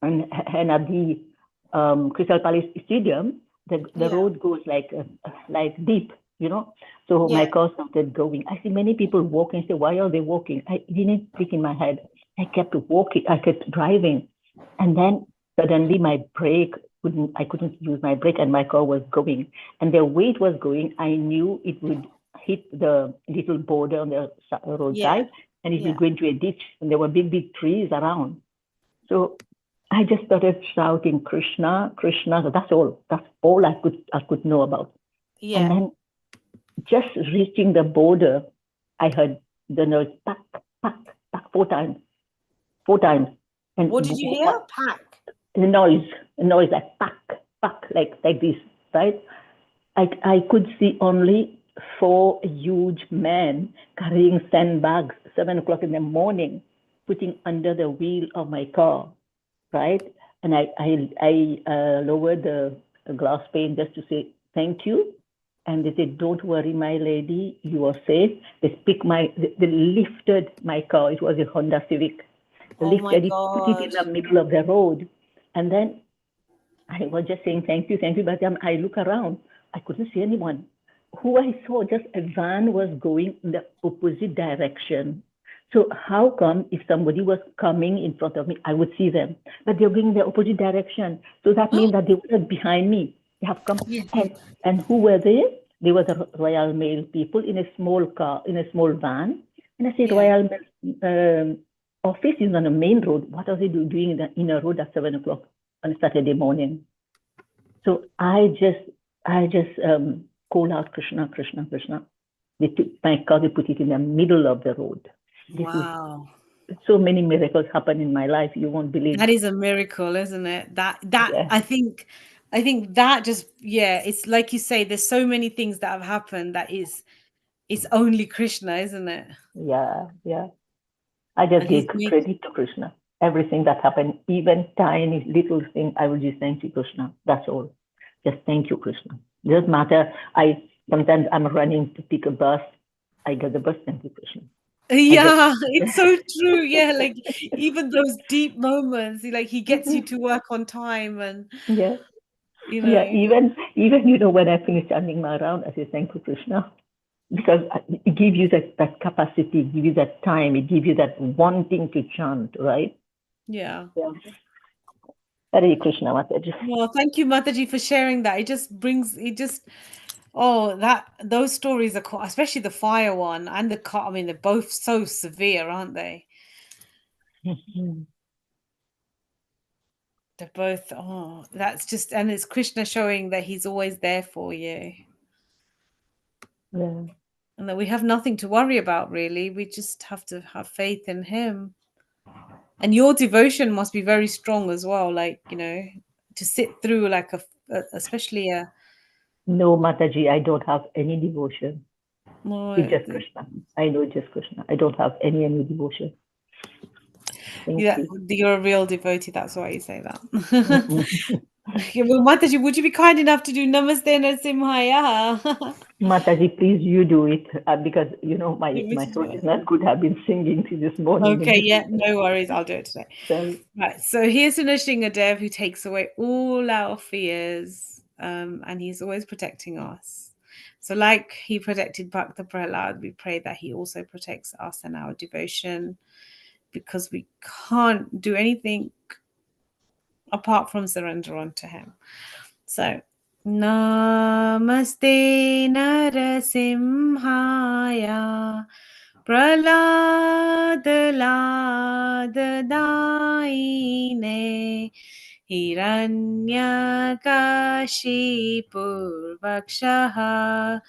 Speaker 3: and at the Crystal Palace Stadium, the road goes like deep, So my car started going. I see many people walking. I say, why are they walking? I didn't click in my head. I kept walking. I kept driving, and then suddenly my brake I couldn't use my brake, and my car was going. And the way it was going, I knew it would hit the little border on the roadside, and it would go into a ditch. And there were big trees around. So I just started shouting, Krishna, Krishna. So that's all I could know about.
Speaker 1: Yeah.
Speaker 3: And then just reaching the border, I heard the noise, pack, pack, pack, 4 times. 4 times. And
Speaker 1: what did you hear? Pack.
Speaker 3: The noise like pack, like this, right? I could see only 4 huge men carrying sandbags, 7 o'clock in the morning, putting under the wheel of my car, right? And I lowered the glass pane just to say thank you. And they said, don't worry, my lady, you are safe. They lifted my car. It was a Honda Civic. They lifted it, put it in the middle of the road. And then I was just saying, thank you. By the time I look around, I couldn't see anyone. Who I saw, just a van was going in the opposite direction. So how come if somebody was coming in front of me, I would see them, but they're going in the opposite direction. So that means that they were behind me. They have come. And who were they? They were the Royal Mail people in a small car, in a small van. And I said, Royal Mail office is on a main road. What are they doing in a road at 7 o'clock on a Saturday morning? So I just call out Krishna, Krishna, Krishna. They took my car, they put it in the middle of the road.
Speaker 1: Wow.
Speaker 3: So many miracles happen in my life. You won't believe.
Speaker 1: That is a miracle, isn't it? That I think that just, it's like you say, there's so many things that have happened that it's only Krishna, isn't it?
Speaker 3: Yeah. I just give credit to Krishna. Everything that happened, even tiny little thing, I will just thank you, Krishna. That's all. Just thank you, Krishna. It doesn't matter. Sometimes I'm running to pick a bus. I get the bus, thank you, Krishna.
Speaker 1: Yeah, it's so true. Yeah, like even those deep moments, like he gets you to work on time, and
Speaker 3: even when I finish chanting my round, I say thank you, Krishna, because it gives you that capacity, it gives you that time, it gives you that wanting to chant, right?
Speaker 1: Yeah.
Speaker 3: Hare Krishna, Mataji.
Speaker 1: Well, thank you, Mataji, for sharing that. Those stories are cool, especially the fire one and the car. I mean, they're both so severe, aren't they? They're both, that's just, and it's Krishna showing that he's always there for you.
Speaker 3: Yeah.
Speaker 1: And that we have nothing to worry about, really. We just have to have faith in him. And your devotion must be very strong as well, like, you know, to sit through like especially a...
Speaker 3: No, Mataji, I don't have any devotion.
Speaker 1: No,
Speaker 3: It's just Krishna. I know just Krishna. I don't have any devotion. Thank
Speaker 1: yeah,
Speaker 3: you.
Speaker 1: you're a real devotee, that's why you say that. Okay, well, Mataji, would you be kind enough to do Namaste Narasimhaya?
Speaker 3: Mataji, please you do it because you know my
Speaker 1: You want me to do
Speaker 3: throat
Speaker 1: it?
Speaker 3: is not good. I've been singing to this morning.
Speaker 1: Okay, yeah, no worries, I'll do it today.
Speaker 3: Sorry.
Speaker 1: Right, so here's Nrsimhadev who takes away all our fears, and he's always protecting us. So like he protected Bhakta Prahlad, we pray that he also protects us and our devotion, because we can't do anything apart from surrender unto him. So, Namaste Narasimhaya Praladadaine Hiranyakashipurvakshaha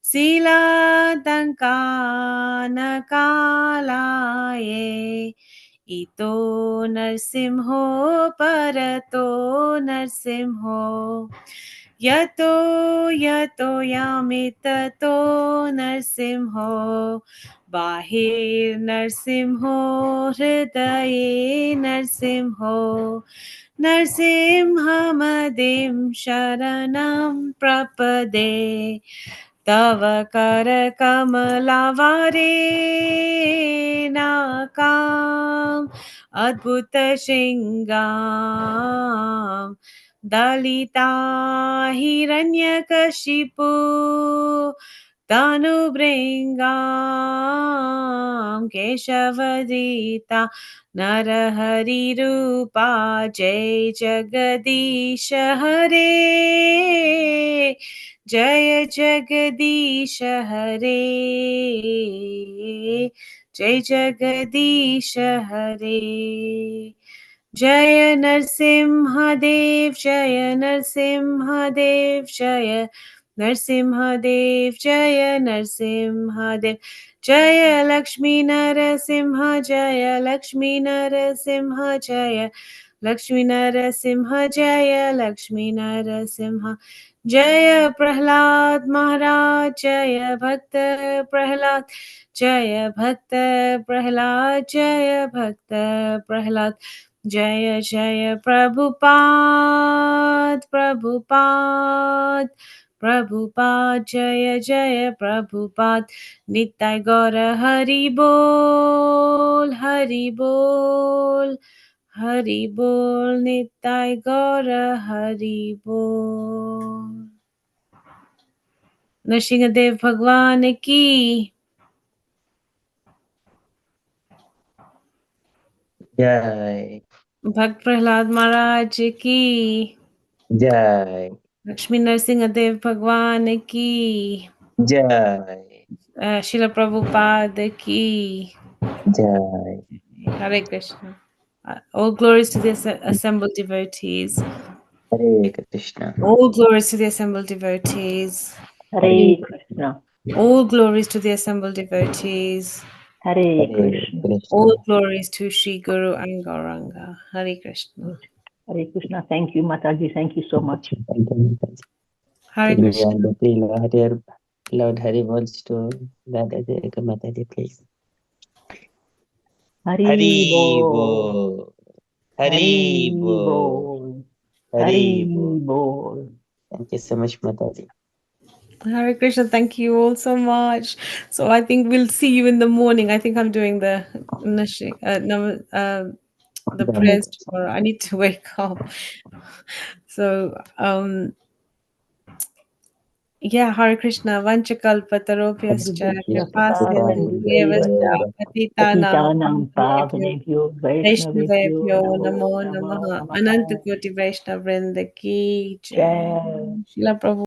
Speaker 1: Silatankanakalaye Ito Narsimho Parato Narsimho Yato Yamitato Narsimho Bahir Narsimho Hridaye Narsimho Narsimhamadim Sharanam Prapade Tava Kara Kamalavare Nakam Adbhuta Shingam Dalita Hiranyakashipu Tanubringam Keshavadita Narahari Rupa Jai Jagadish Hare Jaya Jagadish Hare Jai Jagadish Hare Jaya Narsimhadev Jaya Narsimhadev Jaya Narsimhadev Jaya Narsimhadev Jaya Lakshmi Narasimha Jaya Lakshmi Narasimha Jaya Lakshmi Narasimha Jaya Lakshmi Narasimha Jaya Prahlad Maharaj Jaya Bhakta Prahlad Jaya Bhakta Prahlad Jaya Bhakta Prahlad Jaya Jaya Prabhupada Prabhupada Prabhupada Jaya Jaya Prabhupada Nitai Gaura Hari Bol Hari Bol Hari Bol Nitai Gaura Hari Bol Nrsimhadev Bhagwan ki
Speaker 2: Jai.
Speaker 1: Bhakt Prahlad Maharaj ki
Speaker 2: Jai.
Speaker 1: Lakshmi Nrsimhadev Bhagwan ki
Speaker 2: Jai.
Speaker 1: Srila Prabhupada ki
Speaker 2: Jai.
Speaker 1: Hare Krishna. All glories to the assembled devotees.
Speaker 2: Hare Krishna.
Speaker 1: All glories to the assembled devotees.
Speaker 3: Hare Krishna.
Speaker 1: All glories to the assembled devotees.
Speaker 3: Hare Krishna.
Speaker 1: All glories to Sri Guru and Gauranga. Hare Krishna.
Speaker 3: Hare Krishna. Thank you, Mataji. Thank you so much.
Speaker 2: Thank you, Mataji.
Speaker 1: Hare
Speaker 2: Can we
Speaker 1: Krishna.
Speaker 2: add the Lord Hari wants to Mataji, Mataji, please.
Speaker 3: Hari Bol.
Speaker 2: Bol. Hari Bol.
Speaker 3: Hari
Speaker 2: Bol.
Speaker 3: Bol.
Speaker 2: Thank you so much, Mataji.
Speaker 1: Hare Krishna, thank you all so much. So I think we'll see you in the morning. I think I'm doing the prayers tomorrow. I need to wake up. So yeah, Hare Krishna, Vanchakalpatarobhyascha, Kripasindhuyevascha, Patitanam
Speaker 3: Pavanebhyo,
Speaker 1: Vaishnavebhyo, Namo
Speaker 3: Namo
Speaker 1: Namaha,
Speaker 3: Namaha.
Speaker 1: Anantakoti Vaishnavrinda ki Jai.
Speaker 3: Jai.
Speaker 1: Srila Prabhu.